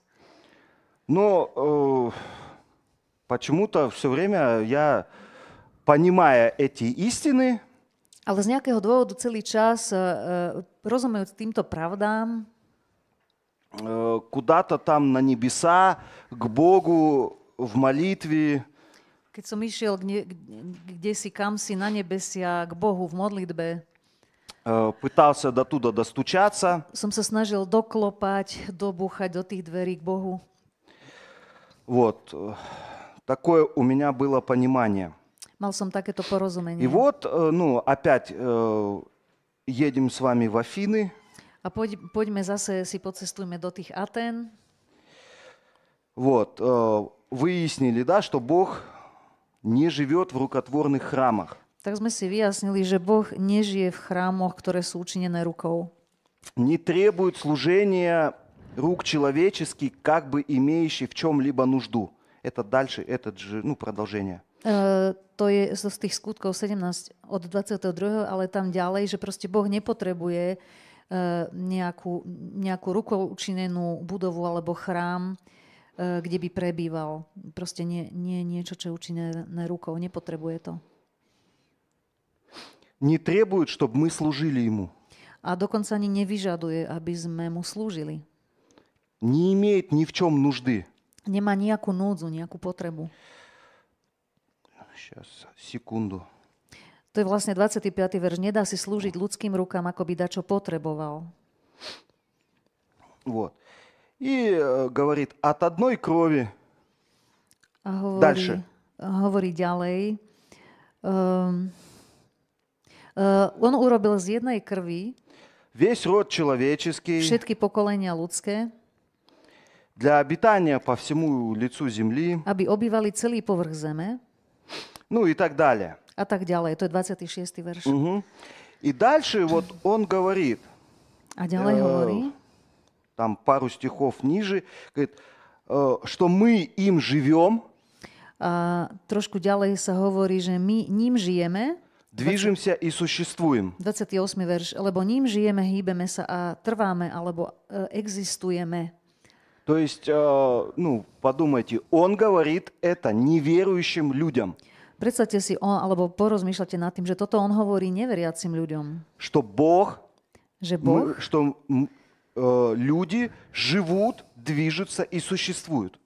Speaker 1: Но почему-то все время я, понимая эти истины,
Speaker 2: Ale z nejakého dôvodu celý čas, rozumejúc týmto pravdám,
Speaker 1: куда-то там на небеса, к Богу в молитве,
Speaker 2: keď som išiel kde si, kam si, na nebesia, k Bohu v modlitbe,
Speaker 1: пытался до туда достучаться.
Speaker 2: som sa snažil doklopať, dobúchať do tých dverí k Bohu.
Speaker 1: Вот. Такое у меня было понимание.
Speaker 2: Mal som takéto porozumenie.
Speaker 1: И вот, опять едем с вами в Афины.
Speaker 2: A poďme zase, si pocestujme do tých Aten.
Speaker 1: Вот. Выяснили, да, что Бог не живет в рукотворных храмах.
Speaker 2: Tak sme si vyjasnili, že Boh nežije v chrámoch, ktoré sú učinené rukou.
Speaker 1: Не требует служения рук человеческих, как бы имеющий в чем-либо нужду. Это дальше, этот же, продолжение.
Speaker 2: To je z tých skutkov 17 od 22., ale tam ďalej, že proste Boh nepotrebuje nejakú rukou učinenú budovu alebo chrám, kde by prebýval. Proste nie niečo, čo je učinené rukou. Nepotrebuje to.
Speaker 1: Не требует, чтобы мы служили Ему.
Speaker 2: A dokonca ani nevyžaduje, aby sme mu slúžili.
Speaker 1: Не имеет ни в чем нужды.
Speaker 2: Nemá nejakú núdzu, nejakú potrebu.
Speaker 1: Сейчас, секунду.
Speaker 2: To je vlastne 25. verš. Nedá si slúžiť ľudským rukám, ako by dačo potreboval.
Speaker 1: Вот. И говорит, от одной крови.
Speaker 2: A
Speaker 1: Дальше.
Speaker 2: hovorí ďalej. On urobil z jednej krvi
Speaker 1: Весь род человеческий
Speaker 2: všetky pokolenia ľudské,
Speaker 1: для обитания по всему лицу земли,
Speaker 2: aby obývali celý povrch zeme
Speaker 1: и так далее.
Speaker 2: a tak ďalej. To je 26. verš.
Speaker 1: Мгм. И дальше вот он говорит,
Speaker 2: A ďalej hovorí,
Speaker 1: там пару стихов ниже, говорит, что мы им живем,
Speaker 2: a trošku ďalej sa hovorí, že my ním žijeme,
Speaker 1: движемся и существуем.
Speaker 2: 28. verš, lebo ním žijeme, hýbeme sa a trváme, alebo existujeme.
Speaker 1: То есть, подумайте, он говорит это неверующим людям,
Speaker 2: Predstavte si, alebo porozmýšľate nad tým, že toto on hovorí neveriacim ľuďom.
Speaker 1: что Бог,
Speaker 2: Že Boh,
Speaker 1: что люди живут, движутся и существуют.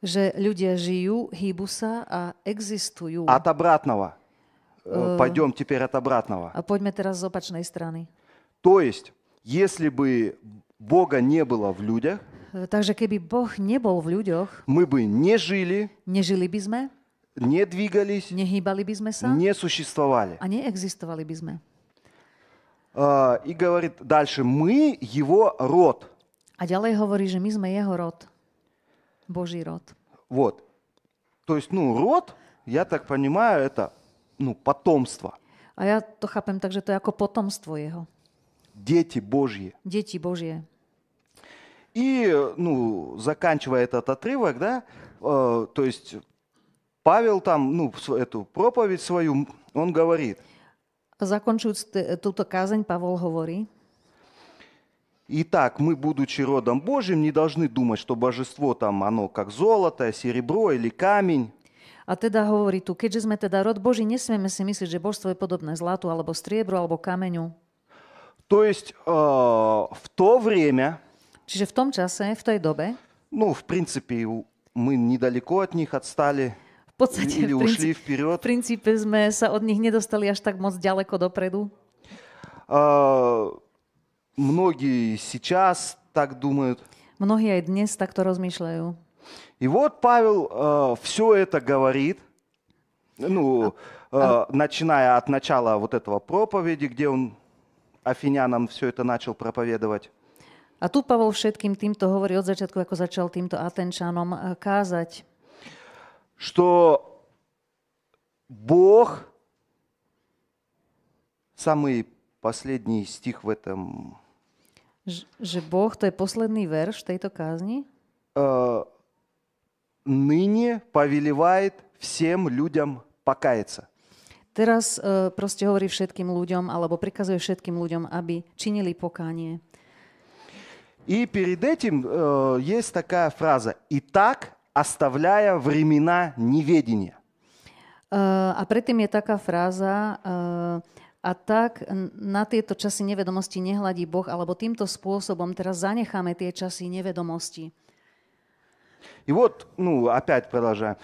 Speaker 2: že ľudia žijú, hýbu sa a existujú.
Speaker 1: От обратного. Пойдем теперь от обратного.
Speaker 2: A poďme teraz z opačnej strany.
Speaker 1: То есть, если бы Бога не было в людях,
Speaker 2: Takže keby Boh nebol v ľuďoch,
Speaker 1: мы бы не жили,
Speaker 2: nežili by sme,
Speaker 1: не двигались,
Speaker 2: nehýbali by sme sa
Speaker 1: не существовали.
Speaker 2: a neexistovali by sme.
Speaker 1: И говорит дальше, мы его род.
Speaker 2: A ďalej hovorí, že my sme jeho rod. Boží rod.
Speaker 1: Вот. То есть, род, я так понимаю, это, потомство.
Speaker 2: A ja to chápem tak, že to je ako potomstvo jeho.
Speaker 1: Дети Божьи.
Speaker 2: Deti Božie.
Speaker 1: И, заканчивая этот отрывок, да, то есть Павел там, эту проповедь свою, он говорит,
Speaker 2: Zakončujúc túto kázeň, Pavol hovorí,
Speaker 1: итак, мы, будучи родом Божьим, не должны думать, что божество там, оно как золото, серебро или камень.
Speaker 2: a teda hovorí tu, keďže sme teda rod Boží, nesmieme si myslieť, že božstvo je podobné zlatu, alebo striebru, alebo kameňu.
Speaker 1: То есть в то время,
Speaker 2: Čiže v tom čase, v tej dobe,
Speaker 1: в принципе, мы недалеко от них отстали
Speaker 2: v podstate
Speaker 1: или ушли вперед.
Speaker 2: v princípe sme sa od nich nedostali až tak moc ďaleko dopredu.
Speaker 1: Многие сейчас так думают.
Speaker 2: Mnohí aj dnes takto rozmýšľajú.
Speaker 1: И вот Павел все это говорит, начиная от начала вот этого проповеди, где он афинянам все это начал проповедовать.
Speaker 2: A tu Pavol všetkým týmto hovorí od začiatku, ako začal týmto Atenčanom kázať,
Speaker 1: Что Бог, самый последний стих в этом,
Speaker 2: že Boh, to je posledný verš v tejto kázni,
Speaker 1: ныне повелевает всем людям покаяться.
Speaker 2: teraz proste hovorí všetkým ľuďom, alebo prikazuje všetkým ľuďom, aby činili pokánie.
Speaker 1: И перед этим есть такая фраза «Итак, оставляя времена неведения».
Speaker 2: A predtým je taká fráza, a tak na tieto časy nevedomosti nehľadí Boh, alebo týmto spôsobom teraz zanecháme tie časy nevedomosti.
Speaker 1: И вот, опять продолжаем.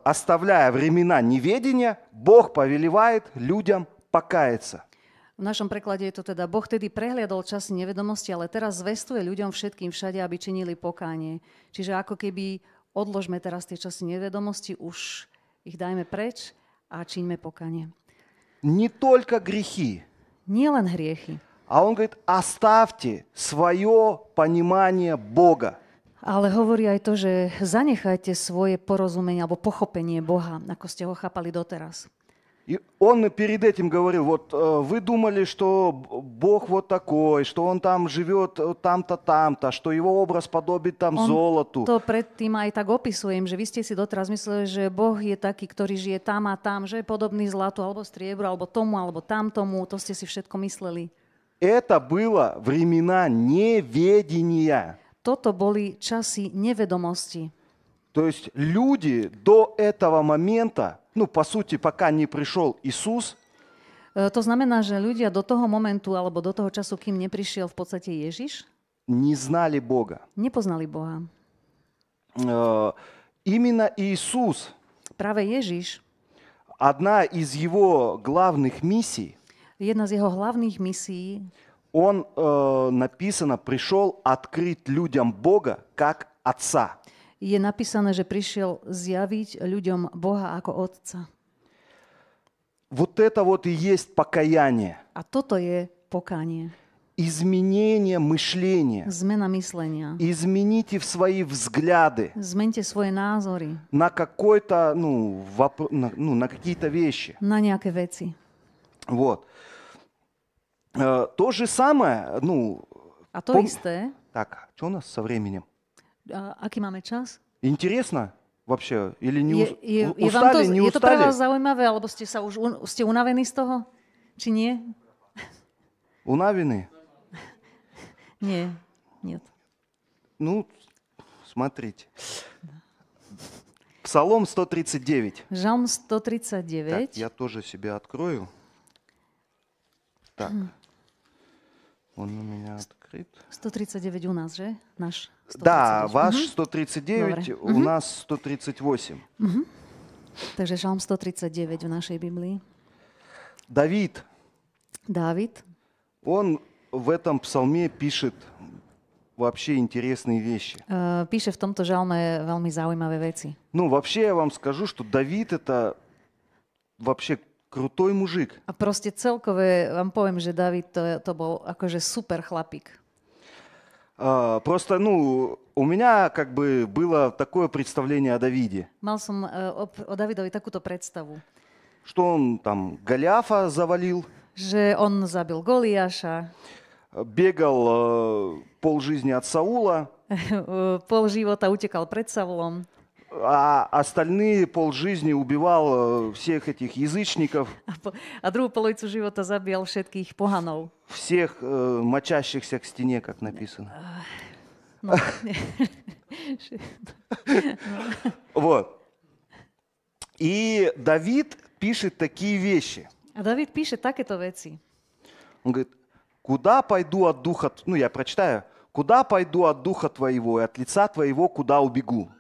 Speaker 1: Оставляя времена неведения, Бог повелевает людям покаяться.
Speaker 2: V našom preklade je to teda, Boh tedy prehliadol časy nevedomosti, ale teraz zvestuje ľuďom všetkým všade, aby činili pokánie. Čiže ako keby odložme teraz tie časy nevedomosti, už ich dajme preč a čiňme pokánie.
Speaker 1: Не только грехи,
Speaker 2: Nie len hriechy,
Speaker 1: а он говорит, оставьте свое понимание Бога.
Speaker 2: ale hovorí aj to, že zanechajte svoje porozumenie alebo pochopenie Boha, ako ste ho chápali doteraz.
Speaker 1: И он перед этим говорил, вот вы думали, что Бог вот такой, что он там живет там-то, там-то, что его образ подобит там
Speaker 2: On
Speaker 1: золоту.
Speaker 2: to predtým aj tak opisujem, že vy ste si doteraz mysleli, že Boh je taký, ktorý žije tam a tam, že je podobný zlatu alebo striebru, alebo tomu, alebo tamtomu. To ste si všetko mysleli.
Speaker 1: Это было времена неведения.
Speaker 2: Toto boli časy nevedomosti.
Speaker 1: То есть люди до этого момента, ну, по сути, пока не пришел Иисус,
Speaker 2: To znamená, že ľudia do toho momentu alebo do toho času, kým neprišiel v podstate Ježiš,
Speaker 1: не знали Бога.
Speaker 2: nepoznali Boha.
Speaker 1: Именно Иисус,
Speaker 2: Práve Ježiš,
Speaker 1: одна из его главных миссий,
Speaker 2: jedna z jeho hlavných misií,
Speaker 1: он, написано, пришел открыть людям Бога как Отца.
Speaker 2: je napísané, že prišiel zjaviť ľuďom Boha ako Otca.
Speaker 1: Вот это вот и есть покаяние,
Speaker 2: A toto je pokánie.
Speaker 1: изменение мышления.
Speaker 2: Zmena myslenia.
Speaker 1: Измените в свои взгляды
Speaker 2: Zmente svoje názory
Speaker 1: на какой-то, на какие-то вещи.
Speaker 2: na nejaké veci.
Speaker 1: Вот. То же самое,
Speaker 2: A to isté,
Speaker 1: Так, что у нас со временем?
Speaker 2: aký máme čas?
Speaker 1: Интересно вообще? Или не
Speaker 2: Je vám to,
Speaker 1: устали, не
Speaker 2: je to pre
Speaker 1: устали?
Speaker 2: vás zaujímavé, alebo ste sa už ste unavení z toho? Či nie?
Speaker 1: Унавины?
Speaker 2: Nie. Nie.
Speaker 1: Ну, смотрите. Псалом 139.
Speaker 2: Žalm
Speaker 1: Так,
Speaker 2: 139.
Speaker 1: я тоже себе открою. Так. Он у меня открыт.
Speaker 2: 139 у nás, že? Náš 139.
Speaker 1: Да, ваш 139,
Speaker 2: Добре.
Speaker 1: у нас 138.
Speaker 2: Takže Žalm 139 v našej Biblii.
Speaker 1: Давид,
Speaker 2: Dávid,
Speaker 1: он в этом псалме пишет вообще интересные вещи.
Speaker 2: píše v tomto žalme veľmi zaujímavé veci.
Speaker 1: Ну, вообще я вам скажу, что Давид это вообще крутой мужик.
Speaker 2: A proste celkové vám poviem, že David to bol akože super chlapík.
Speaker 1: Просто, у меня как бы было такое представление о Давиде,
Speaker 2: Mal som o Davidovi takúto predstavu,
Speaker 1: что он там Голиафа завалил,
Speaker 2: že on zabil Goliáša,
Speaker 1: бегал полжизни от Саула,
Speaker 2: pol života utekal pred Saulom
Speaker 1: а остальные полжизни убивал всех этих язычников,
Speaker 2: a druhú polovicu života zabíjal všetkých pohanov.
Speaker 1: всех мочащихся к стене, как написано.
Speaker 2: No.
Speaker 1: Вот. И Давид пишет такие вещи.
Speaker 2: A David píše takéto veci.
Speaker 1: Он говорит, куда пойду от духа... я прочитаю. Куда пойду от духа твоего и от лица твоего, куда убегу?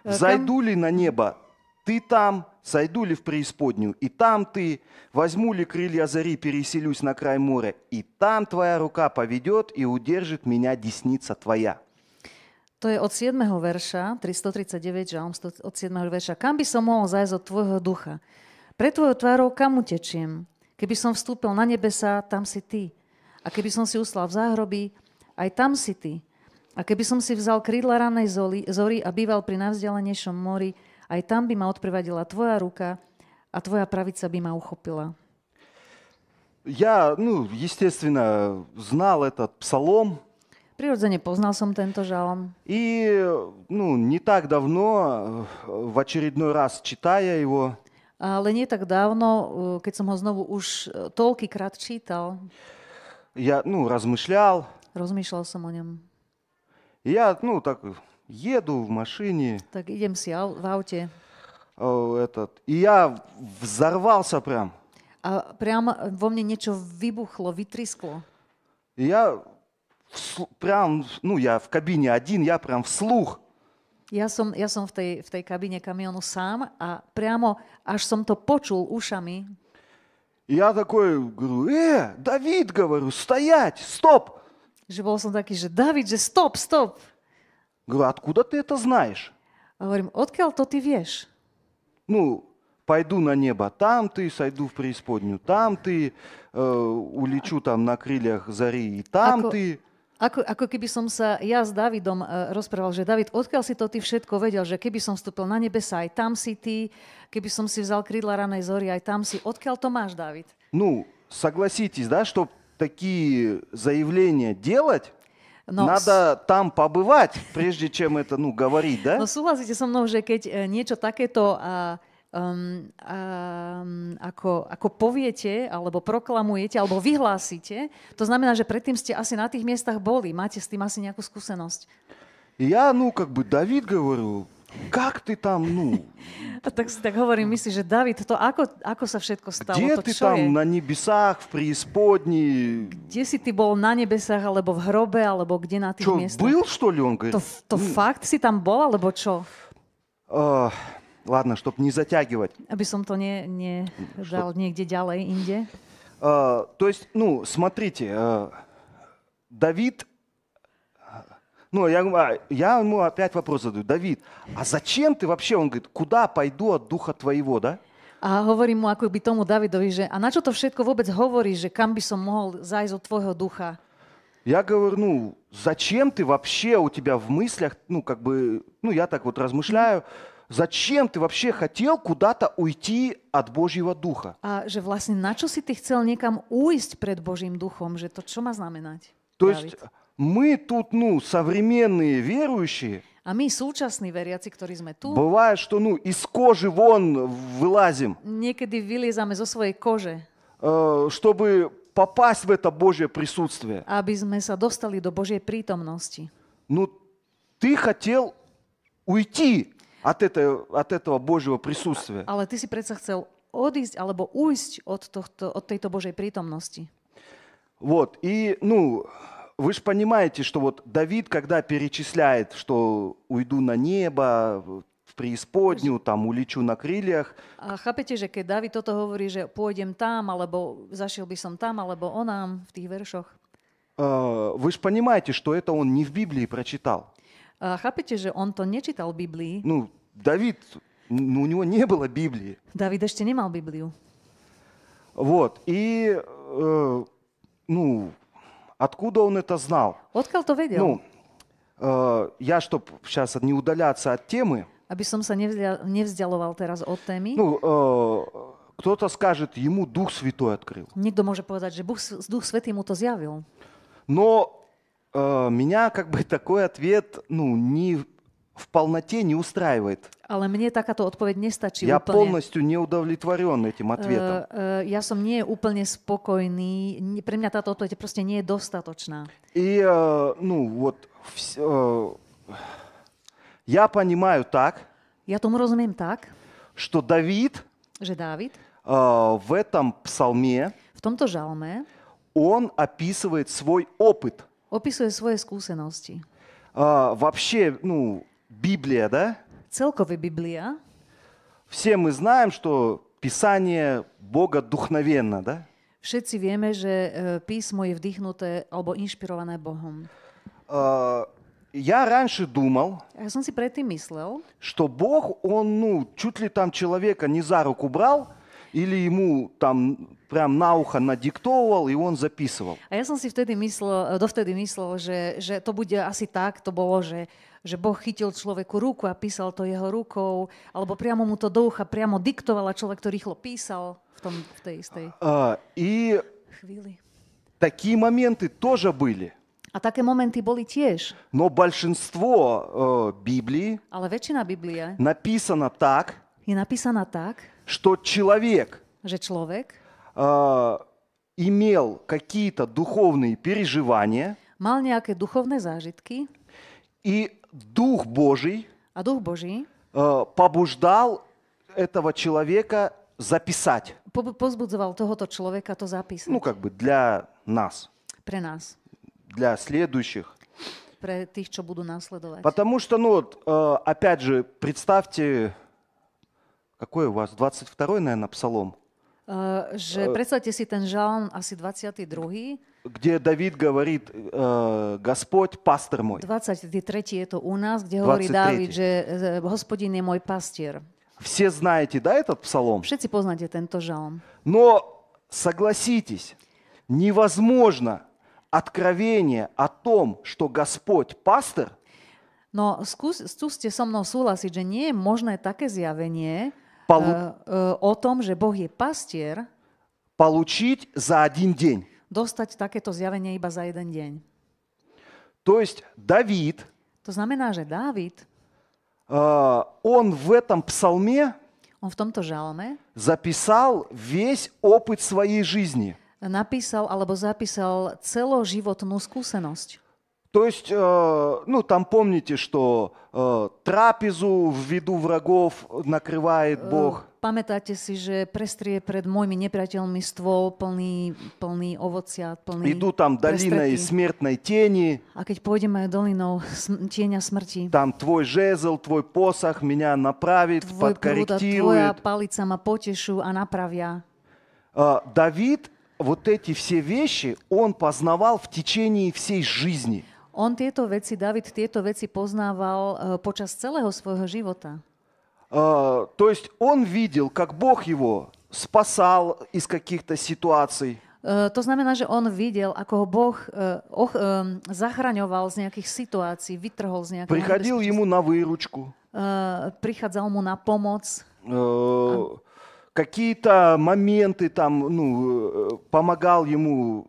Speaker 1: Зайду ли на небо, ты там, сойду ли в преисподнюю, и там ты, возьму ли крылья зари, переселюсь на край моря, и там твоя рука поведет и удержит меня десница твоя.
Speaker 2: To je od 7. verša, 339, žalm od 7. verša. Kam by som mohol zájsť od tvojho ducha? Pre tvojou tvárou kam utečiem? Keby som vstúpil na nebesa, tam si ty. A keby som si uslal v záhrobí, aj tam si ty. A keby som si vzal krídla ranej zory a býval pri najvzdialenejšom mori, aj tam by ma odprevadila tvoja ruka a tvoja pravica by ma uchopila.
Speaker 1: Я, естественно, знал этот псалом,
Speaker 2: Prirodzene poznal som tento žalm.
Speaker 1: и, не так давно, в очередной раз читая его,
Speaker 2: Ale nie tak dávno, keď som ho znovu už toľkýkrát čítal,
Speaker 1: я, размышлял,
Speaker 2: rozmýšľal som o ňom.
Speaker 1: и я, так еду в машине,
Speaker 2: Tak idem si v aute
Speaker 1: и я взорвался прям.
Speaker 2: a priam vo mne niečo vybuchlo, vytrisklo.
Speaker 1: И я я в кабине один, я прям вслух.
Speaker 2: Ja som v tej kabíne kamionu sám a priamo, až som to počul ušami,
Speaker 1: И я такой говорю, Давид, говорю, стоять, стоп.
Speaker 2: že bol som taký, že David, že stop.
Speaker 1: Говорю, откуда ты это знаешь?
Speaker 2: A hovorím, odkiaľ to ty vieš?
Speaker 1: Пойду на небо, там ты, сойду в преисподнюю, там ты, улечу там на крыльях зари, и там ты.
Speaker 2: Ako keby som sa ja s Davidom rozprával, že David, odkiaľ si to ty všetko vedel, že keby som vstúpil na nebesa, aj tam si ty, keby som si vzal krídla ranej zory, aj там si. Odkiaľ to máš, David?
Speaker 1: Ну, согласитесь, да, чтобы такие заявления делать,
Speaker 2: No,
Speaker 1: надо там побывать, прежде чем это, ну, говорить, да?
Speaker 2: no súhlasíte so mnou, že keď niečo takéto ako poviete, alebo proklamujete, alebo vyhlásite, to znamená, že predtým ste asi na tých miestach boli, máte s tým asi nejakú skúsenosť.
Speaker 1: И я, ну, как бы, Давид говорю, как ты там, ну,
Speaker 2: A tak si tak hovorím, myslíš, že David, to ako sa všetko stalo,
Speaker 1: где
Speaker 2: to
Speaker 1: ты
Speaker 2: čo je?
Speaker 1: там на небесах, в преисподней?
Speaker 2: Kde si ty bol na nebesách, alebo v hrobe, alebo kde na tých
Speaker 1: Что,
Speaker 2: miestach?
Speaker 1: был, что ли? Он говорит,
Speaker 2: To fakt si tam bol, alebo čo?
Speaker 1: ладно, чтобы не затягивать.
Speaker 2: Aby som to dal niekde ďalej, inde.
Speaker 1: То есть, ну, смотрите, Давид, ну, я ему опять вопрос задаю. Давид, а зачем ты вообще? Он говорит, куда пойду от духа твоего, да?
Speaker 2: A hovorím mu ako by tomu Davidovi, že a na čo to všetko vôbec hovoríš, že kam by som mohol zájsť od tvojho ducha?
Speaker 1: Я говорю, ну, зачем ты вообще у тебя в мыслях, ну, как бы, ну, я так вот размышляю, зачем ты вообще хотел куда-то уйти от Божьего духа?
Speaker 2: A že vlastne na čo si ty chcel niekam ujsť pred Božím duchom, že to čo má znamenať?
Speaker 1: То есть мы тут, ну, современные верующие,
Speaker 2: A my, súčasní veriaci, ktorí sme tu,
Speaker 1: бывает, что, ну, из кожи вон вылазим,
Speaker 2: niekedy vyliezame zo svojej kože,
Speaker 1: чтобы попасть в это Божье присутствие.
Speaker 2: aby sme sa dostali do Božej prítomnosti.
Speaker 1: Ну, ты хотел уйти от этого Божьего присутствия.
Speaker 2: Ale ty si predsa chcel odísť alebo ujsť od tejto Božej prítomnosti.
Speaker 1: Вот, и, ну, вы же понимаете, что вот Давид, когда перечисляет, что уйду на небо, в преисподнюю, там улечу на крыльях,
Speaker 2: A chápete, že keď David toto hovorí, že pôjdem tam, alebo zašiel by som tam, alebo onám v tých veršoch.
Speaker 1: вы же понимаете, что это он не в Библии прочитал.
Speaker 2: A chápete, že on to nečítal v Biblii.
Speaker 1: Ну, Давид, ну, у него не было Библии.
Speaker 2: David ešte nemal Bibliu.
Speaker 1: Вот, и, ну, откуда он это знал?
Speaker 2: Odkiaľ to vedel?
Speaker 1: Ну, я, чтобы сейчас не удаляться от темы,
Speaker 2: Aby som sa nevzdialoval teraz od témy.
Speaker 1: ну, кто-то скажет, ему Дух Святой открыл.
Speaker 2: Niekto môže povedať, že Duch Svätý mu to zjavil.
Speaker 1: Но меня как бы такой ответ, ну, не в полноте не устраивает.
Speaker 2: Ale mne takáto odpoveď nestačí
Speaker 1: Я
Speaker 2: úplne.
Speaker 1: полностью не удовлетворен этим ответом.
Speaker 2: Ja som nie úplne spokojný. Pre mňa táto odpoveď proste nie je dostatočná.
Speaker 1: И, ну, вот, я понимаю так,
Speaker 2: Ja tomu rozumiem tak,
Speaker 1: что Давид
Speaker 2: že Dávid
Speaker 1: в этом псалме,
Speaker 2: v tomto žalme
Speaker 1: он описывает свой опыт.
Speaker 2: opisuje svoje skúsenosti.
Speaker 1: Вообще, ну, Библия, да?
Speaker 2: Celkové Biblia,
Speaker 1: Все мы знаем, что Писание Бога духновенно, да?
Speaker 2: všetci vieme, že písmo je vdychnuté alebo inšpirované Bohom.
Speaker 1: Я раньше думал,
Speaker 2: Ja som si predtým myslel,
Speaker 1: что Бог, Он, ну, чуть ли там человека не за руку брал, или ему там прям на ухо надиктовывал, и он записывал.
Speaker 2: a ja som si dovtedy myslel, že to bude asi tak, to bolo, že Boh chytil človeku ruku a písal to jeho rukou, alebo priamo mu to do ucha priamo diktoval a človek to rýchlo písal v tej istej
Speaker 1: И
Speaker 2: chvíli.
Speaker 1: такие моменты тоже были.
Speaker 2: A také momenty boli tiež,
Speaker 1: Но большинство Библии
Speaker 2: ale väčšina Biblie
Speaker 1: написано так,
Speaker 2: je napísaná tak,
Speaker 1: что человек
Speaker 2: že človek
Speaker 1: имел какие-то духовные переживания,
Speaker 2: mal nejaké duchovné zážitky
Speaker 1: и Дух Божий
Speaker 2: a Duch Boží
Speaker 1: побуждал этого человека записать.
Speaker 2: pozbudzoval tohoto človeka to zapísať
Speaker 1: Ну, как бы для нас,
Speaker 2: pre nás,
Speaker 1: для следующих.
Speaker 2: pre tých, čo budú následovať.
Speaker 1: Потому что, ну, вот, опять же, представьте, какой у вас, 22-й, наверное, псалом,
Speaker 2: Že predstavte si ten žalm asi 22.
Speaker 1: где Давид говорит, Господь, пастор мой.
Speaker 2: 23. je to u nás, kde hovorí
Speaker 1: 23.
Speaker 2: Dávid, že Hospodin je môj pastier.
Speaker 1: Все знаете, да, этот псалом?
Speaker 2: Všetci poznáte tento žalm.
Speaker 1: Но, согласитесь, невозможно откровение о том, что Господь пастор,
Speaker 2: No skúste so mnou súhlasiť, že nie je možné také zjavenie
Speaker 1: Полу-
Speaker 2: o tom, že Boh je pastier,
Speaker 1: получить за один день.
Speaker 2: dostať takéto zjavenie iba za jeden deň.
Speaker 1: То есть Давид,
Speaker 2: To znamená, že Dávid,
Speaker 1: он в этом псалме
Speaker 2: on v tomto žalme
Speaker 1: записал весь опыт своей жизни.
Speaker 2: napísal alebo zapísal celoživotnú skúsenosť.
Speaker 1: То есть, ну, там помните, что трапезу в виду врагов накрывает Бог.
Speaker 2: Pamätáte si, že prestrie pred môjmi nepriateľmi stôl plný ovocia, plný
Speaker 1: Иду там долиной
Speaker 2: prestretí.
Speaker 1: смертной тени,
Speaker 2: A keď pôjdeme dolinou tieňa smrti,
Speaker 1: там твой жезл, твой посох меня направит,
Speaker 2: tvoj prúd a tvoja
Speaker 1: подкорректирует.
Speaker 2: palica ma potešú a napravia.
Speaker 1: Давид вот эти все вещи он познавал в течение всей жизни.
Speaker 2: David tieto veci poznával počas celého svojho života.
Speaker 1: То есть он видел, как Бог его спасал из каких-то ситуаций.
Speaker 2: To znamená, že on videl, ako ho Boh zachraňoval z nejakých situácií, vytrhol z nejakého
Speaker 1: Приходил ему на выручку.
Speaker 2: prichádzal mu na pomoc,
Speaker 1: Какие-то моменты там, ну, помогал ему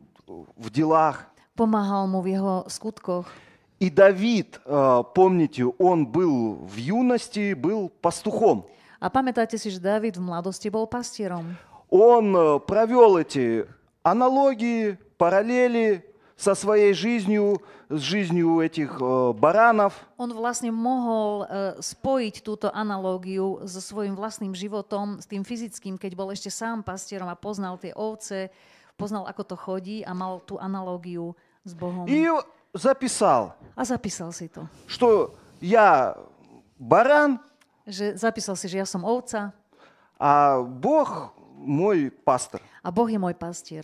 Speaker 1: в делах.
Speaker 2: pomáhal mu v jeho skutkoch.
Speaker 1: И Давид, помните, он был в юности, был пастухом.
Speaker 2: A pamätáte si, že Dávid v mladosti bol pastierom.
Speaker 1: Он провел эти аналогии, параллели со своей жизнью, с жизнью этих баранов.
Speaker 2: On vlastne mohol spojiť túto analógiu so svojím vlastným životom, s tým fyzickým, keď bol ešte sám pastierom a poznal tie ovce, poznal, ako to chodí a mal tú analógiu s Bohom.
Speaker 1: И записал,
Speaker 2: A zapísal si to.
Speaker 1: что я баран,
Speaker 2: Zapísal si, že ja som ovca
Speaker 1: а Бог мой пастор.
Speaker 2: a Boh je môj pastier.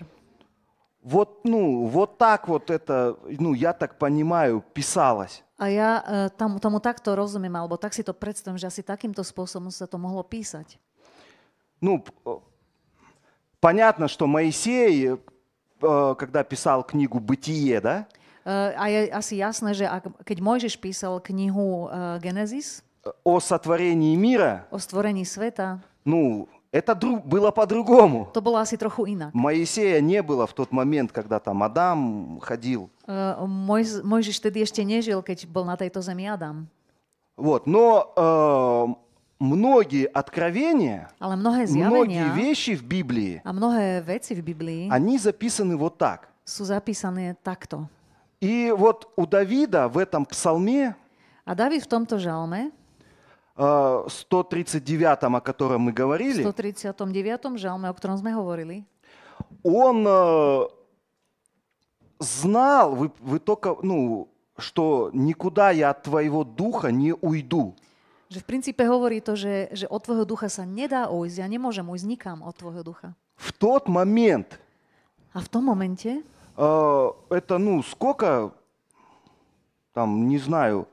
Speaker 1: Вот, ну, вот так вот это, ну, я так понимаю, писалось.
Speaker 2: A ja tomu takto rozumiem, alebo tak si to predstavím, že asi takýmto spôsobom sa to mohlo písať.
Speaker 1: Ну, понятно, что Моисей, когда писал книгу «Бытие», да,
Speaker 2: A je asi jasné, že keď Mojžiš písal knihu Genesis
Speaker 1: о сотворении мира,
Speaker 2: o stvorení sveta,
Speaker 1: ну, это было по-другому.
Speaker 2: to bolo asi trochu inak.
Speaker 1: Моисея не было в тот момент, когда там Адам ходил.
Speaker 2: Mojžiš tedy ešte nežil, keď bol na tejto zemi Adam.
Speaker 1: Вот, но многие откровения,
Speaker 2: Ale mnohé
Speaker 1: многие
Speaker 2: zjavenia
Speaker 1: вещи в Библии,
Speaker 2: a mnohé veci v Biblii
Speaker 1: они записаны вот так.
Speaker 2: sú zapísané takto.
Speaker 1: И вот у Давида в этом псалме,
Speaker 2: A David v tomto žalme,
Speaker 1: 139, о котором мы
Speaker 2: v
Speaker 1: говорили,
Speaker 2: 139. žalme, o ktorom sme hovorili,
Speaker 1: он знал, вы только, ну, что никуда я от твоего духа не уйду.
Speaker 2: že v princípe hovorí to, že od tvojho ducha sa nedá ujsť. Ja nemôžem ujsť nikam od tvojho ducha.
Speaker 1: В тот момент,
Speaker 2: A v tom momente,
Speaker 1: это, ну, сколько, там, не знаю,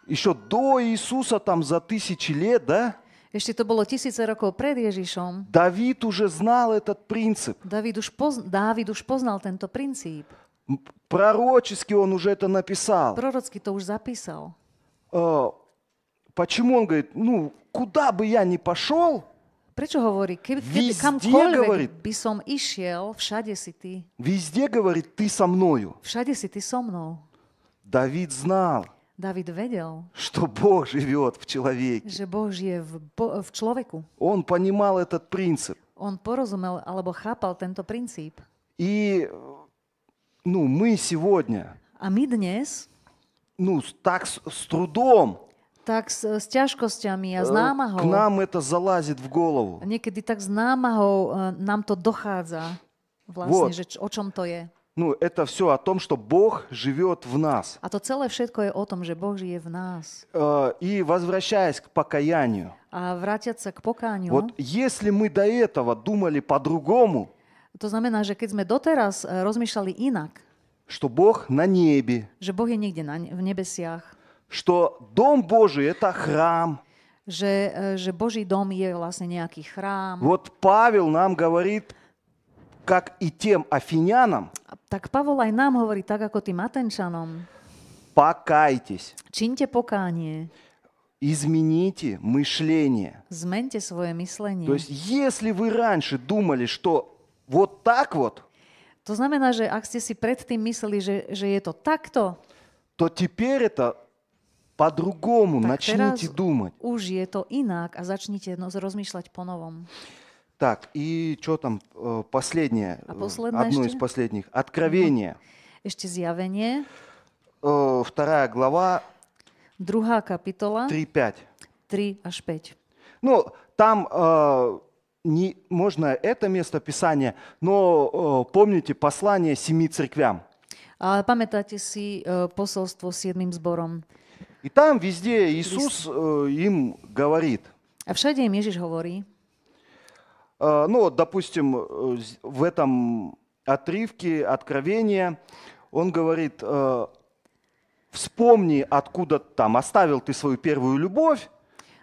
Speaker 1: еще до Иисуса, там, за 1000 лет, да,
Speaker 2: ešte to bolo 1000 rokov pred Ježišom,
Speaker 1: Давид уже знал этот принцип.
Speaker 2: Dávid už poznal tento princíp.
Speaker 1: Пророчески он уже это написал.
Speaker 2: Prorocky to už zapísal.
Speaker 1: Почему он говорит, ну, куда бы я ни пошел,
Speaker 2: Prečo hovorí,
Speaker 1: Vždy,
Speaker 2: kamkoľvek
Speaker 1: hovorí.
Speaker 2: by som išiel, všade si ty.
Speaker 1: везде, говорит, ты со мною.
Speaker 2: Všade si ty so mnou.
Speaker 1: Давид знал,
Speaker 2: David vedel,
Speaker 1: что Бог живет в человеке.
Speaker 2: že Boh žije v človeku.
Speaker 1: Он понимал этот принцип.
Speaker 2: On porozumel alebo chápal tento princíp.
Speaker 1: И, ну, мы сегодня,
Speaker 2: A my dnes,
Speaker 1: ну, так с трудом
Speaker 2: tak s ťažkosťami a s
Speaker 1: к
Speaker 2: námahou,
Speaker 1: нам это залазит в голову.
Speaker 2: niekedy tak s námahou nám to dochádza vlastne,
Speaker 1: Вот.
Speaker 2: že o čom to je.
Speaker 1: Ну, это все о том, что Бог живет в нас.
Speaker 2: A to celé všetko je o tom, že Boh žije v nás.
Speaker 1: И возвращаясь к покаянию,
Speaker 2: A vrátiať sa k pokániu,
Speaker 1: вот если мы до этого думали по-другому,
Speaker 2: to znamená, že keď sme doteraz rozmýšľali inak,
Speaker 1: что Бог на небе,
Speaker 2: že Boh je niekde v nebesiach,
Speaker 1: что Дом Божий – это храм.
Speaker 2: že Boží dom je vlastne nejaký chrám.
Speaker 1: Вот Павел нам говорит, как и тем афинянам,
Speaker 2: Tak Pavol aj nám hovorí tak, ako tým Atenčanom.
Speaker 1: покайтесь,
Speaker 2: Čiňte pokánie,
Speaker 1: измените мышление.
Speaker 2: zmente svoje myslenie.
Speaker 1: То есть, если вы раньше думали, что вот так вот,
Speaker 2: To znamená, že ak ste si predtým mysleli, že je to takto,
Speaker 1: то теперь это по-другому.
Speaker 2: tak
Speaker 1: Начните
Speaker 2: teraz
Speaker 1: думать.
Speaker 2: už je to inak a začnite rozmýšľať po novom.
Speaker 1: Так, и что там последнее?
Speaker 2: А последнее
Speaker 1: Одно
Speaker 2: что?
Speaker 1: из последних. Откровение.
Speaker 2: Ešte zjavenie,
Speaker 1: 2 глава,
Speaker 2: 2. kapitola,
Speaker 1: 3-5.
Speaker 2: 3 až 5.
Speaker 1: Ну, там не, можно это место Писания, но помните послание 7 церквям.
Speaker 2: Ale pamätáte si posolstvo 7 zborom.
Speaker 1: И там везде Иисус им говорит.
Speaker 2: A všade im Ježiš hovorí,
Speaker 1: Ну, вот, допустим, в этом отрывке Откровения он говорит, вспомни, откуда там оставил ты свою первую любовь,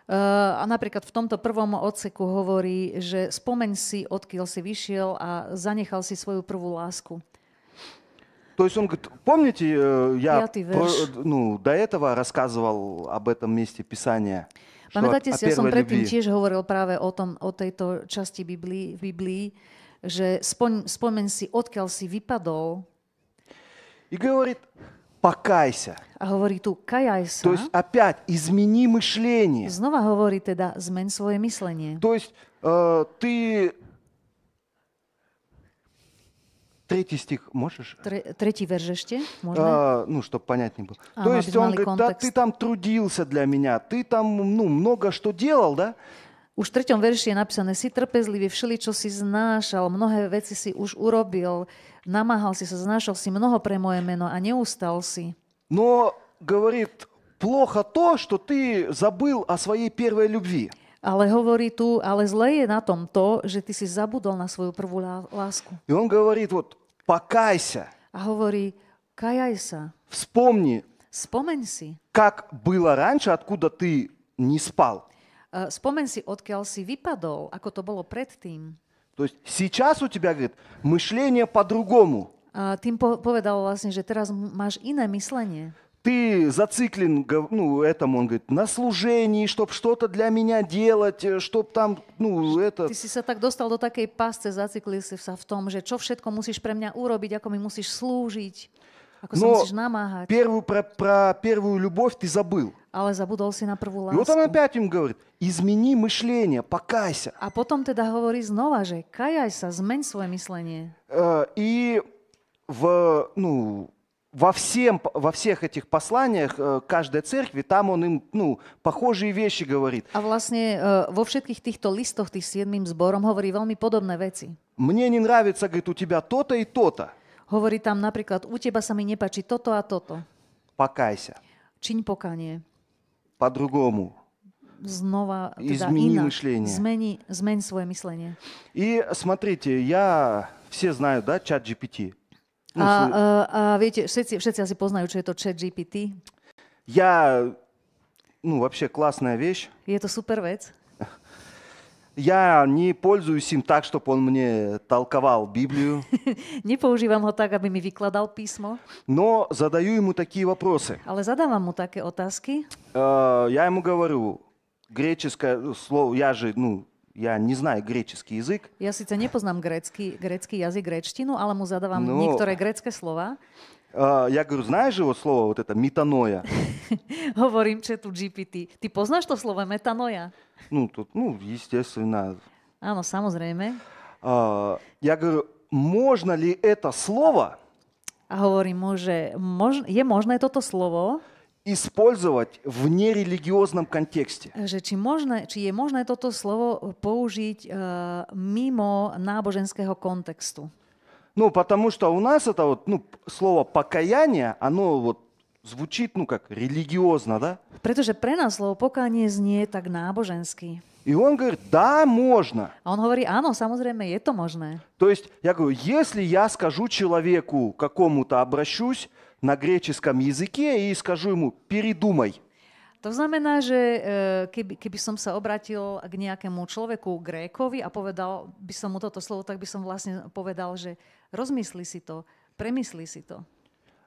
Speaker 2: a napríklad v tomto prvom odseku hovorí, že spomeň si, odkiaľ si vyšiel a zanechal si svoju prvú lásku.
Speaker 1: То есть он говорит, помните, я
Speaker 2: Пятый верш.
Speaker 1: до этого рассказывал об этом месте Писания, что
Speaker 2: Pamätáte
Speaker 1: о
Speaker 2: si, ja som
Speaker 1: первой
Speaker 2: predtým
Speaker 1: любви.
Speaker 2: tiež hovoril práve o tejto časti v Biblii, že spomeň si, odkiaľ si vypadol
Speaker 1: И говорит, покайся.
Speaker 2: a hovorí tu, kajaj sa.
Speaker 1: То есть опять измени мышление.
Speaker 2: Znova hovorí teda, zmeň svoje myslenie.
Speaker 1: То есть ты... Третий стих можешь?
Speaker 2: Tretí verš ešte, môžeme?
Speaker 1: Ну, чтобы понятнее было.
Speaker 2: А,
Speaker 1: То
Speaker 2: мы
Speaker 1: есть он
Speaker 2: объясняли
Speaker 1: говорит, да,
Speaker 2: контекст.
Speaker 1: ты там трудился для меня, ты там, много что делал, да?
Speaker 2: Už v 3. verši je napísané, si trpezlivý, všeli, čo si znášal, mnohé veci si už urobil, namáhal si sa, znášal si mnoho pre moje meno a neustal si.
Speaker 1: Но, говорит, плохо то, что ты забыл о своей первой любви.
Speaker 2: Ale hovorí tu, ale zle je na tom to, že ty si zabudol na svoju prvú lásku.
Speaker 1: И он говорит, вот, покайся,
Speaker 2: A hovorí, kajaj sa,
Speaker 1: вспомни,
Speaker 2: spomeň si.
Speaker 1: как было раньше, откуда ты не спал.
Speaker 2: Spomeň si, odkiaľ si vypadol, ako to bolo predtým.
Speaker 1: То есть сейчас у тебя, говорит, мышление по-другому.
Speaker 2: A tým povedal vlastne, že teraz máš iné myslenie.
Speaker 1: Ты зациклен, этому, он говорит, на служении, чтобы что-то для меня делать, чтобы там, это...
Speaker 2: Ty si sa tak dostal do takej pásce, zaciklil si sa v tom, že čo všetko musíš pre mňa urobiť, ako mi musíš slúžiť, ako sa
Speaker 1: Но
Speaker 2: musíš namáhať.
Speaker 1: про первую любовь ты забыл.
Speaker 2: Ale zabudol si na prvú
Speaker 1: И вот он
Speaker 2: lásku.
Speaker 1: опять им говорит, измени мышление, покайся.
Speaker 2: A potom teda hovorí znova, že kajaj sa, zmeň svoje myslenie.
Speaker 1: И во всех этих посланиях каждой церкви, там он им, похожие вещи говорит.
Speaker 2: A vlastne vo všetkých týchto listoch, tých 7 zborom, hovorí veľmi podobné veci.
Speaker 1: Мне не нравится, говорит, у тебя то-то и то-то.
Speaker 2: Hovorí tam napríklad, u teba sa mi nepáči toto a toto.
Speaker 1: Покайся.
Speaker 2: Čiň pokánie.
Speaker 1: По-другому.
Speaker 2: Znova, teda
Speaker 1: Измени
Speaker 2: inak.
Speaker 1: мышление.
Speaker 2: Zmeň svoje myslenie.
Speaker 1: И смотрите, все знают, да, чат GPT.
Speaker 2: A viete, všetci asi poznajú, čo je to chat GPT.
Speaker 1: Вообще классная вещь.
Speaker 2: Je to super vec.
Speaker 1: Я не пользуюсь им так, чтобы он мне толковал Библию,
Speaker 2: Nepoužívam ho tak, aby mi vykladal písmo,
Speaker 1: но задаю ему такие вопросы.
Speaker 2: ale zadávam mu také otázky.
Speaker 1: Я ему говорю, греческое слово, я не знаю греческий язык,
Speaker 2: Ja síce nepoznám grécky jazyk, gréčtinu, ale mu zadávam
Speaker 1: No.
Speaker 2: niektoré grécke slova.
Speaker 1: я говорю, знаешь же вот слово, вот это метаноя?
Speaker 2: Hovorím chatu GPT. Ty poznáš to slovo metanoja?
Speaker 1: Естественно.
Speaker 2: Áno, samozrejme.
Speaker 1: Я говорю, можно ли это слово
Speaker 2: A hovorím mu, že je možné toto slovo,
Speaker 1: использовать в нерелигиозном контексте?
Speaker 2: že či je možné toto slovo použiť mimo náboženského kontextu.
Speaker 1: Потому что у нас это слово покаяние, оно звучит, как религиозно, да?
Speaker 2: Pretože pre nás slovo pokánie znie tak nábožensky.
Speaker 1: И он говорит, да, можно.
Speaker 2: A on hovorí, áno, samozrejme, je to možné.
Speaker 1: То есть, я говорю, если я скажу человеку, какому-то обращусь на греческом языке и скажу ему, передумай.
Speaker 2: To znamená, že keby som sa obratil k nejakému človeku Grékovi a povedal by som mu toto slovo, tak by som vlastne povedal, že rozmysli si to, premysli si to.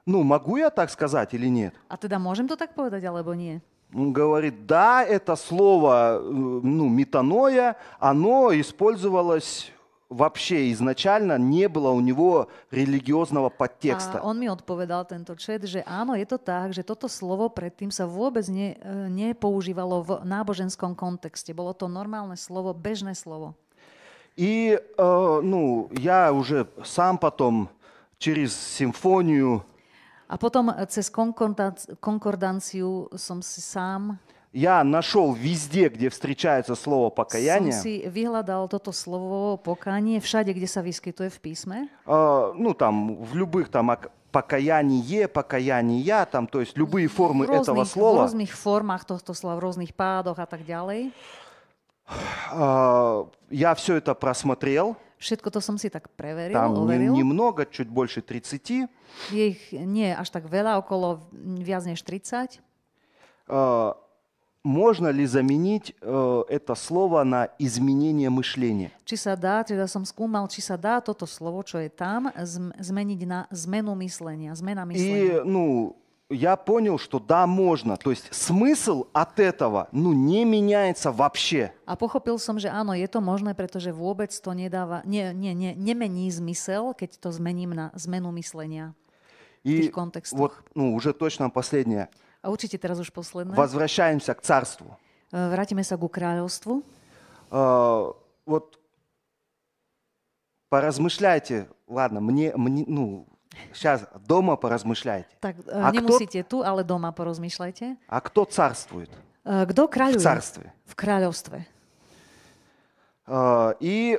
Speaker 1: Ну, могу я так сказать или нет?
Speaker 2: A teda môžem to tak povedať, alebo nie?
Speaker 1: Он говорит, да, это слово, ну, метаноя, оно использовалось вообще изначально, не было у него религиозного
Speaker 2: A
Speaker 1: подтекста.
Speaker 2: on mi odpovedal, tento čet, že áno, je to tak, že toto slovo predtým sa vôbec nepoužívalo v náboženskom kontexte. Bolo to normálne slovo, bežné slovo.
Speaker 1: И, ну, я уже сам потом через симфонию,
Speaker 2: A potom cez konkordanciu som si sám
Speaker 1: я нашел везде, где встречается слово
Speaker 2: som
Speaker 1: покаяние,
Speaker 2: si vyhľadal toto slovo pokánie všade, kde sa vyskytuje v písme.
Speaker 1: ну, там, в любых, там, покаяние, покаяния, там, то есть любые формы этого
Speaker 2: V
Speaker 1: слова.
Speaker 2: rôznych formách tohto slova, v rôznych pádoch a tak ďalej.
Speaker 1: Я все это просмотрел,
Speaker 2: Všetko to som si tak preveril,
Speaker 1: там
Speaker 2: overil.
Speaker 1: немного, чуть больше 30.
Speaker 2: Je ich nie až tak veľa, okolo viac než 30.
Speaker 1: Можно ли заменить это слово на изменение мышления?
Speaker 2: Či sa dá, teda som skúmal, či sa dá toto slovo, čo je tam, zmeniť na zmenu myslenia, zmena myslenia.
Speaker 1: И, ну, я понял, что да, можно. То есть смысл от этого, ну, не меняется вообще.
Speaker 2: A pochopil som, že áno, je to možné, pretože vôbec to nemení zmysel, keď to zmením na zmenu myslenia v
Speaker 1: И
Speaker 2: tých kontextoch.
Speaker 1: вот, ну, уже точно последнее.
Speaker 2: A určite teraz už posledné.
Speaker 1: Возвращаемся к царству.
Speaker 2: Vrátime sa ku kráľovstvu.
Speaker 1: Вот поразмышляйте, ладно, ну, сейчас дома поразмышляйте.
Speaker 2: Tak
Speaker 1: A
Speaker 2: nemusíte tu, ale doma porozmýšľajte.
Speaker 1: А кто царствует
Speaker 2: Kto
Speaker 1: в
Speaker 2: kráľuje
Speaker 1: царстве?
Speaker 2: v kráľovstve?
Speaker 1: И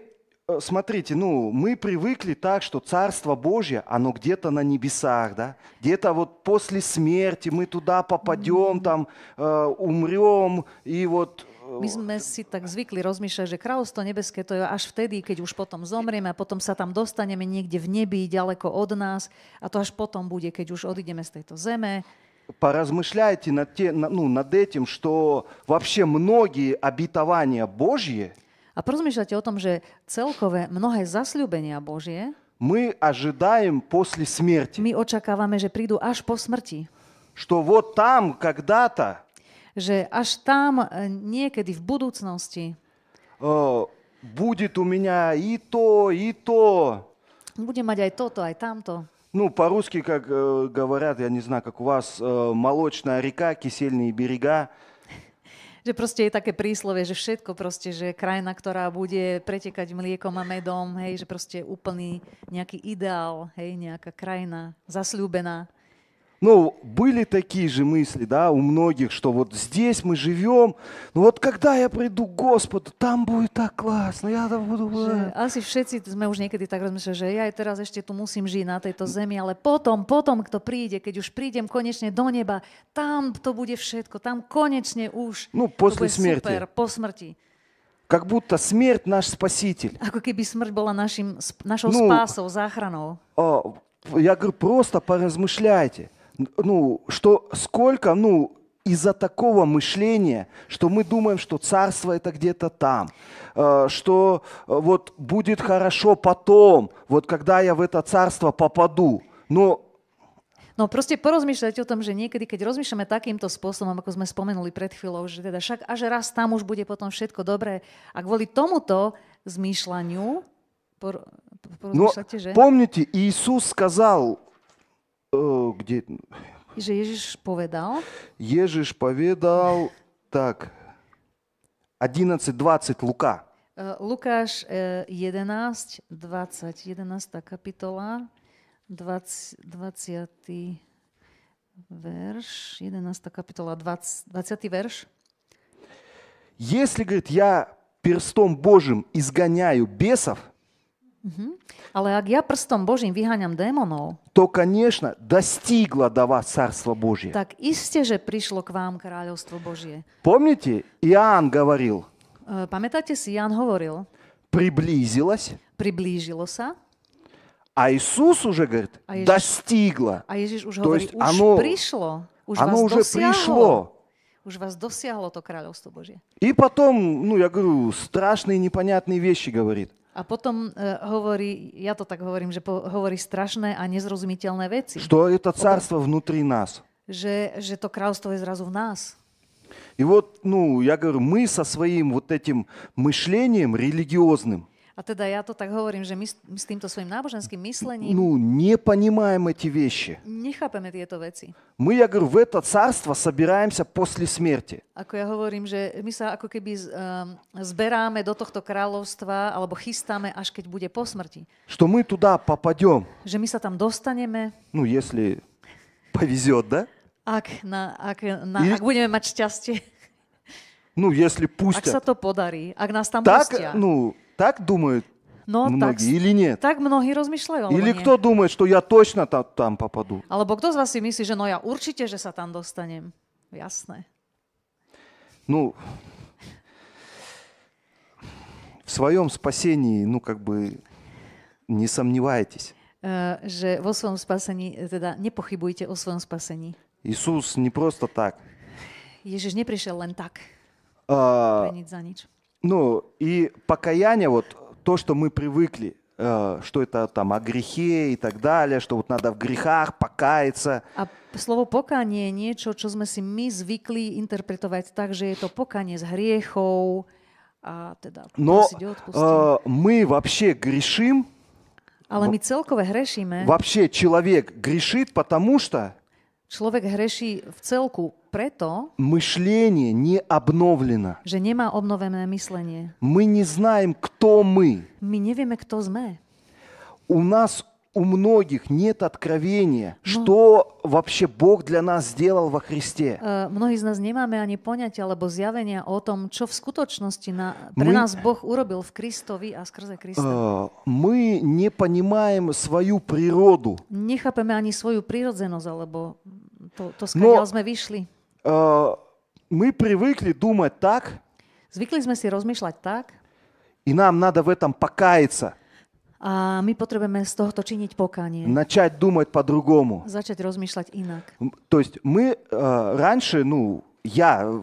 Speaker 1: смотрите, ну, мы привыкли так, что Царство Божье, оно где-то на небесах, да? Где-то вот после смерти мы туда попадем, там умрем, и вот...
Speaker 2: My sme si tak zvykli rozmýšľať, že kráľovstvo nebeské to je až vtedy, keď už potom zomrieme a potom sa tam dostaneme niekde v nebi, ďaleko od nás a to až potom bude, keď už odídeme z tejto zeme.
Speaker 1: Поразмышляйте над этим, что вообще многие обетования Божьи
Speaker 2: A porozmýšľate o tom, že celkové mnohé zasľúbenia Božie
Speaker 1: мы ожидаем после смерти.
Speaker 2: my očakávame, že prídu až po smrti.
Speaker 1: Что вот там когда-то
Speaker 2: Že až tam niekedy v budúcnosti
Speaker 1: будет у меня и то, и то.
Speaker 2: bude mať aj toto, aj tamto.
Speaker 1: Ну, по-русски, как говорят, я не знаю, как у вас, молочная река, кисельные берега.
Speaker 2: Že proste je také príslovie, že všetko proste, že krajina, ktorá bude pretekať mliekom a medom, hej, že proste úplný nejaký ideál, hej, nejaká krajina zasľúbená.
Speaker 1: Ну, были такие же мысли, да, у многих, что вот здесь мы живем, но вот когда я приду к Господу, там будет так классно, я там буду...
Speaker 2: Že asi všetci sme už niekedy tak rozmýšľali, že ja aj teraz ešte tu musím žiť na tejto zemi, ale potom, kto príde, keď už prídem konečne do neba, tam to bude všetko, tam konečne už
Speaker 1: Ну,
Speaker 2: to
Speaker 1: после
Speaker 2: bude
Speaker 1: смерти.
Speaker 2: super, po smrti.
Speaker 1: Как будто смерть наш спаситель.
Speaker 2: Ako keby smrť bola našou
Speaker 1: No.
Speaker 2: spásou, záchranou.
Speaker 1: Я говорю, просто поразмышляйте. Ну, что сколько, ну, из-за такого мышления, что мы думаем, что царство это где-то там, что вот будет хорошо потом, вот когда я в это царство попаду. Но
Speaker 2: No proste porozmýšľať o tom, že niekedy, keď rozmýšľame takýmto spôsobom, ako sme spomenuli pred chvíľou, že teda však až raz tam už bude potom všetko dobré. A kvôli tomuto zmýšľaniu,
Speaker 1: но
Speaker 2: porozmýšľate, že?
Speaker 1: помните, Иисус сказал, где
Speaker 2: Že Ježiš povedal,
Speaker 1: Ежиш поведал, так, 11:20 Лука.
Speaker 2: Lukáš 11, 11. kapitola, 20. verš, 11. kapitola, 20. verš.
Speaker 1: Если, говорит, я перстом Божьим изгоняю бесов,
Speaker 2: Ale ak ja prstom Božím vyháňam démonov,
Speaker 1: то, конечно, достигло до вас Царство Божье.
Speaker 2: tak iste, že prišlo k vám kráľovstvo Božie.
Speaker 1: Помните, Иоанн говорил,
Speaker 2: Pamätáte si, Ján hovoril,
Speaker 1: приблизилось,
Speaker 2: priblížilo sa
Speaker 1: а Иисус уже, говорит,
Speaker 2: А Иисус-
Speaker 1: достигло.
Speaker 2: a Ježiš už
Speaker 1: To
Speaker 2: hovorí,
Speaker 1: jest
Speaker 2: už
Speaker 1: ano-
Speaker 2: prišlo, už
Speaker 1: Оно
Speaker 2: vás
Speaker 1: уже
Speaker 2: dosiahlo.
Speaker 1: пришло.
Speaker 2: Už vás dosiahlo to kráľovstvo Božie.
Speaker 1: И потом, ну, я говорю, страшные непонятные вещи говорит.
Speaker 2: A potom hovorí, ja to tak hovorím, že hovorí strašné a nezrozumiteľné veci.
Speaker 1: Что это царство внутри нас.
Speaker 2: Že to kráľovstvo je zrazu v nás.
Speaker 1: И вот, ну, я говорю, мы со своим вот этим мышлением религиозным,
Speaker 2: A teda ja to tak hovorím, že my s týmto svojim náboženským myslením
Speaker 1: ну, не понимаем эти вещи.
Speaker 2: nechápeme tieto veci.
Speaker 1: Мы, я говорю, в это царство собираемся после смерти.
Speaker 2: Ako ja hovorím, že my sa ako keby zberáme do tohto kráľovstva alebo chystáme, až keď bude po smrti.
Speaker 1: Что мы туда попадем,
Speaker 2: Že my sa tam dostaneme,
Speaker 1: ну, если повезет, да?
Speaker 2: ak
Speaker 1: Или-
Speaker 2: budeme mať šťastie,
Speaker 1: Ну, если
Speaker 2: ak
Speaker 1: пустят.
Speaker 2: sa to podarí, ak nás tam
Speaker 1: Так,
Speaker 2: pustia.
Speaker 1: ну, так думают
Speaker 2: No tak,
Speaker 1: многие или нет?
Speaker 2: tak mnohí rozmýšľajú, alebo
Speaker 1: Или
Speaker 2: nie.
Speaker 1: кто думает, что я точно там попаду?
Speaker 2: Alebo kto z vás si myslí, že no ja určite, že sa tam dostanem. Jasné.
Speaker 1: Ну, в своем спасении, ну, как бы, не сомневайтесь.
Speaker 2: Že vo svojom spasení, teda nepochybujte o svojom spasení.
Speaker 1: Иисус не просто так.
Speaker 2: Ježiš neprišiel len tak,
Speaker 1: А,
Speaker 2: pre nič za nič.
Speaker 1: Ну, и покаяние, вот то, что мы привыкли, что это там о грехе и так далее, что вот надо в грехах покаяться.
Speaker 2: A slovo pokánie je niečo, čo sme si my zvykli interpretovať tak, že je to pokánie z hriechov a teda
Speaker 1: Но
Speaker 2: prosiť o odpustenie.
Speaker 1: мы вообще грешим,
Speaker 2: Ale my celkové hrešíme.
Speaker 1: вообще человек грешит, потому что
Speaker 2: Človek hreší v celku preto,
Speaker 1: мышление не обновлено.
Speaker 2: že nemá obnovené myslenie.
Speaker 1: Мы не знаем, кто мы.
Speaker 2: My nevieme, kto sme.
Speaker 1: У нас, у многих нет откровения, что вообще Бог для нас сделал во Христе.
Speaker 2: Mnohí z nás nemáme ani poňatia alebo zjavenia o tom, čo v skutočnosti pre nás Boh urobil v Kristovi a skrze Krista.
Speaker 1: Мы не понимаем свою природу.
Speaker 2: Nechápeme ani svoju prírodzenosť, alebo to skáďal sme vyšli.
Speaker 1: Мы привыкли думать так,
Speaker 2: Zvykli sme si rozmýšľať tak
Speaker 1: и нам надо в этом покаяться,
Speaker 2: a my potrebujeme z tohto činiť pokánie.
Speaker 1: начать думать по-другому.
Speaker 2: Začať rozmýšľať inak.
Speaker 1: То есть мы раньше, ну, я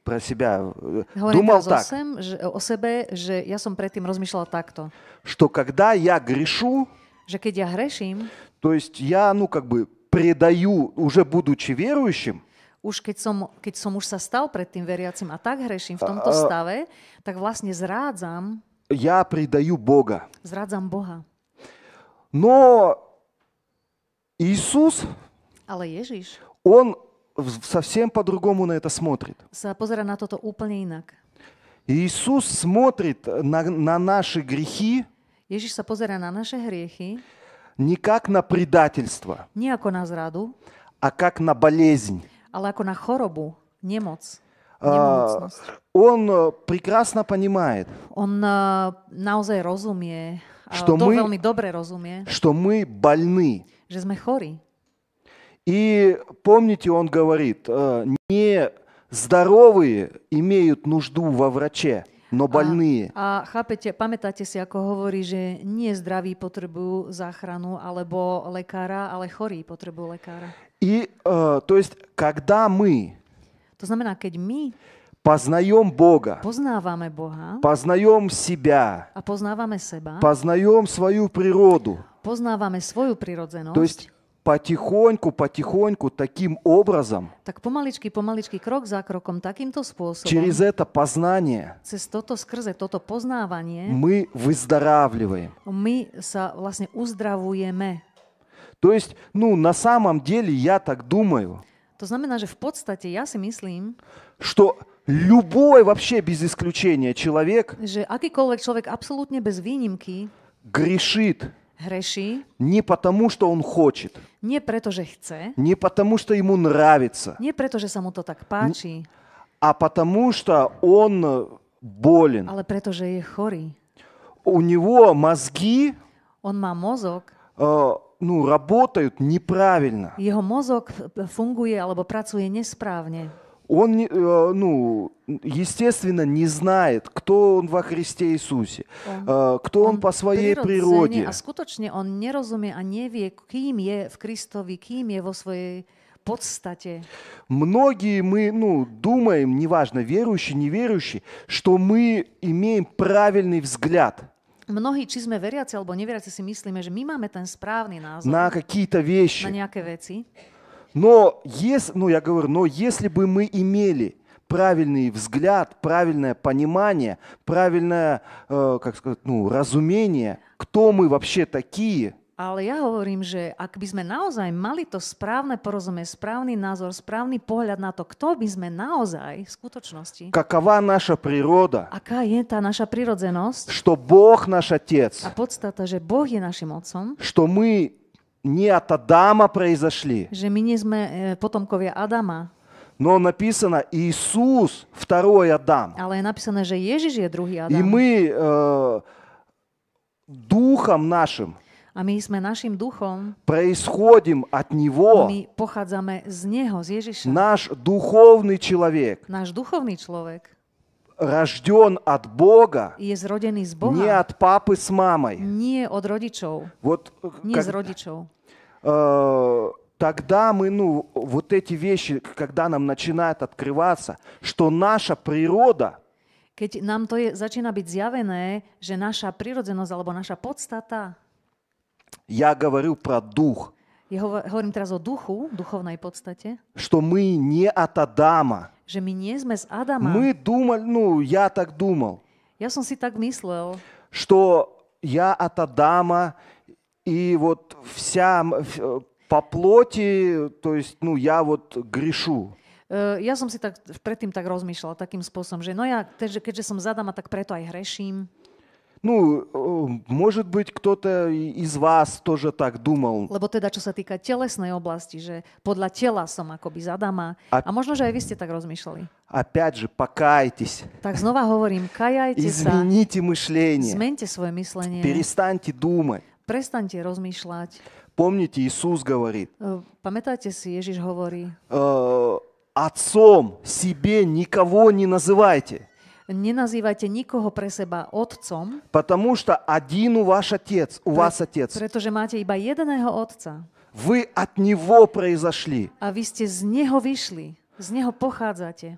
Speaker 1: про себя
Speaker 2: Hovorím
Speaker 1: думал
Speaker 2: teraz
Speaker 1: так,
Speaker 2: o sebe, že ja som predtým rozmýšľala takto.
Speaker 1: что когда я грешу,
Speaker 2: Že keď ja hreším,
Speaker 1: то есть я, ну, как бы предаю, уже будучи верующим,
Speaker 2: už keď som už sa stal pred tým veriacim a tak hreším v tomto stave, tak vlastne zrádzam
Speaker 1: я предаю Бога.
Speaker 2: Boha.
Speaker 1: Но Иисус,
Speaker 2: Ale Ježiš
Speaker 1: Он совсем по-другому на это смотрит.
Speaker 2: sa pozerá na toto úplne inak.
Speaker 1: Иисус смотрит на наши грехи
Speaker 2: Ježiš sa pozerá na naše hriechy
Speaker 1: не как на предательство,
Speaker 2: nie ako na zradu,
Speaker 1: а как на болезнь.
Speaker 2: ale ako na chorobu, nemocnosť.
Speaker 1: Он прекрасно понимает,
Speaker 2: On naozaj rozumie,
Speaker 1: Что мы-
Speaker 2: veľmi dobre rozumie,
Speaker 1: что мы больны.
Speaker 2: že sme chorí.
Speaker 1: И помните, он говорит, не здоровые имеют нужду во враче, но больные.
Speaker 2: A pamätáte si, ako hovorí, že nie zdraví potrebujú záchranu alebo lekára, ale chorí potrebujú lekára.
Speaker 1: И, то есть, когда мы
Speaker 2: To znamená, keď my
Speaker 1: познаем Бога,
Speaker 2: poznávame Boha
Speaker 1: познаем себя,
Speaker 2: a poznávame seba,
Speaker 1: познаем свою природу,
Speaker 2: poznávame svoju
Speaker 1: то
Speaker 2: prirodzenosť,
Speaker 1: есть потихоньку, таким образом,
Speaker 2: tak pomaličky, krok za krokom, takýmto spôsobom,
Speaker 1: через это познание
Speaker 2: skrze toto poznávanie,
Speaker 1: мы выздоравливаем.
Speaker 2: my sa vlastne uzdravujeme.
Speaker 1: То есть, ну, на самом деле, я так думаю,
Speaker 2: To znamená, že v podstate ja si myslím,
Speaker 1: что любой вообще без исключения человек
Speaker 2: že akýkoľvek človek absolútne bez výnimky
Speaker 1: грешит
Speaker 2: hreší,
Speaker 1: не потому, что он хочет,
Speaker 2: nie preto, že chce,
Speaker 1: не потому, что ему nравится,
Speaker 2: nie preto, že sa mu to tak páči,
Speaker 1: а потому, что он болен.
Speaker 2: ale preto, že je chorý.
Speaker 1: У него мозги,
Speaker 2: On má mozog,
Speaker 1: ну, работают неправильно.
Speaker 2: jeho mozog funguje alebo pracuje nesprávne.
Speaker 1: Он, ну, естественно, не знает, кто он во Христе Иисусе, кто он по своей природе.
Speaker 2: A skutočne on nerozumie a nevie, kým je v Kristovi, kým je vo svojej podstate.
Speaker 1: Многие мы, думаем, неважно, верующий, неверующий, что мы имеем правильный взгляд
Speaker 2: Mnohí, či sme veriaci alebo neveriaci, si myslíme, že my máme ten správny názor
Speaker 1: на какие-то
Speaker 2: na
Speaker 1: вещи.
Speaker 2: nejaké veci.
Speaker 1: Но если бы мы имели правильный взгляд, правильное понимание, правильное, разумение, кто мы вообще такие,
Speaker 2: Ale ja hovorím, že ak by sme naozaj mali to správne porozumie, správny názor, správny pohľad na to, kto by sme naozaj v skutočnosti,
Speaker 1: какова наша природа,
Speaker 2: aká je tá naša prirodzenosť
Speaker 1: что Бог наш Отец,
Speaker 2: a podstata, že Boh je našim otcom,
Speaker 1: что мы не от Адама произошли,
Speaker 2: že my nie sme potomkovia Adama,
Speaker 1: но написано Иисус, второй Адам.
Speaker 2: ale je napísané, že Ježiš je druhý
Speaker 1: И
Speaker 2: Adam.
Speaker 1: мы духом нашим
Speaker 2: A my sme našim duchom,
Speaker 1: происходим от Него.
Speaker 2: my pochádzame z Neho, z Ježiša.
Speaker 1: Наш духовный человек
Speaker 2: Náš duchovný človek
Speaker 1: рожден от Бога,
Speaker 2: je zrodený z
Speaker 1: не
Speaker 2: Boha,
Speaker 1: от папы с мамой.
Speaker 2: nie od rodičov,
Speaker 1: Вот
Speaker 2: nie z rodičov.
Speaker 1: тогда мы, вот эти вещи, когда нам начинает открываться, что наша природа,
Speaker 2: Keď nám to začína byť zjavené, že naša prirodzenosť alebo naša podstata,
Speaker 1: я говорю про дух,
Speaker 2: hovorím teraz o duchu, duchovnej podstate,
Speaker 1: что мы не от Адама.
Speaker 2: že my nie sme z Adama.
Speaker 1: Мы думали, я так думал,
Speaker 2: Ja som si tak myslel,
Speaker 1: что я от Адама, и вот по плоти, то есть, я вот грешу.
Speaker 2: ja som si tak predtým tak rozmýšľal takým spôsobom, že keďže som z Adama, tak preto aj hreším.
Speaker 1: Может быть, кто-то из вас тоже так думал.
Speaker 2: Lebo teda, čo sa týka telesnej oblasti, že podľa tela som akoby z Adama. A možno, že aj vy ste tak rozmýšľali.
Speaker 1: Опять же, покайтесь.
Speaker 2: Tak znova hovorím, kajajte sa,
Speaker 1: Измените мышление.
Speaker 2: zmente svoje myslenie,
Speaker 1: Перестаньте думать.
Speaker 2: prestaňte rozmýšľať.
Speaker 1: Помните, Иисус говорит,
Speaker 2: Pamätáte si, Ježiš hovorí,
Speaker 1: отцом себе никого не называйте.
Speaker 2: nenazývajte nikoho pre seba otcom,
Speaker 1: Потому что один у вас отец.
Speaker 2: pretože máte iba jedného otca.
Speaker 1: Вы от него произошли.
Speaker 2: A vy ste z neho vyšli, z neho pochádzate.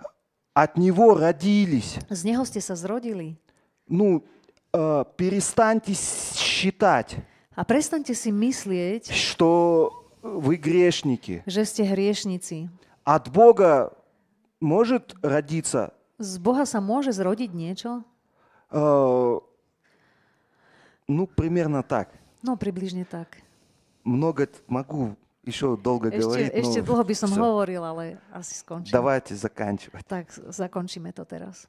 Speaker 1: От него родились.
Speaker 2: Z neho ste sa zrodili.
Speaker 1: Перестаньте считать,
Speaker 2: A prestaňte si myslieť,
Speaker 1: что вы грешники.
Speaker 2: že ste hriešnici.
Speaker 1: От Бога может родиться
Speaker 2: Z Boha sa môže zrodiť niečo?
Speaker 1: примерно так.
Speaker 2: No, približne tak.
Speaker 1: Могу еще долго говорить.
Speaker 2: Ešte dlho by som
Speaker 1: всё.
Speaker 2: hovoril, ale asi skončím.
Speaker 1: Давайте заканчивать.
Speaker 2: Tak zakončíme to teraz.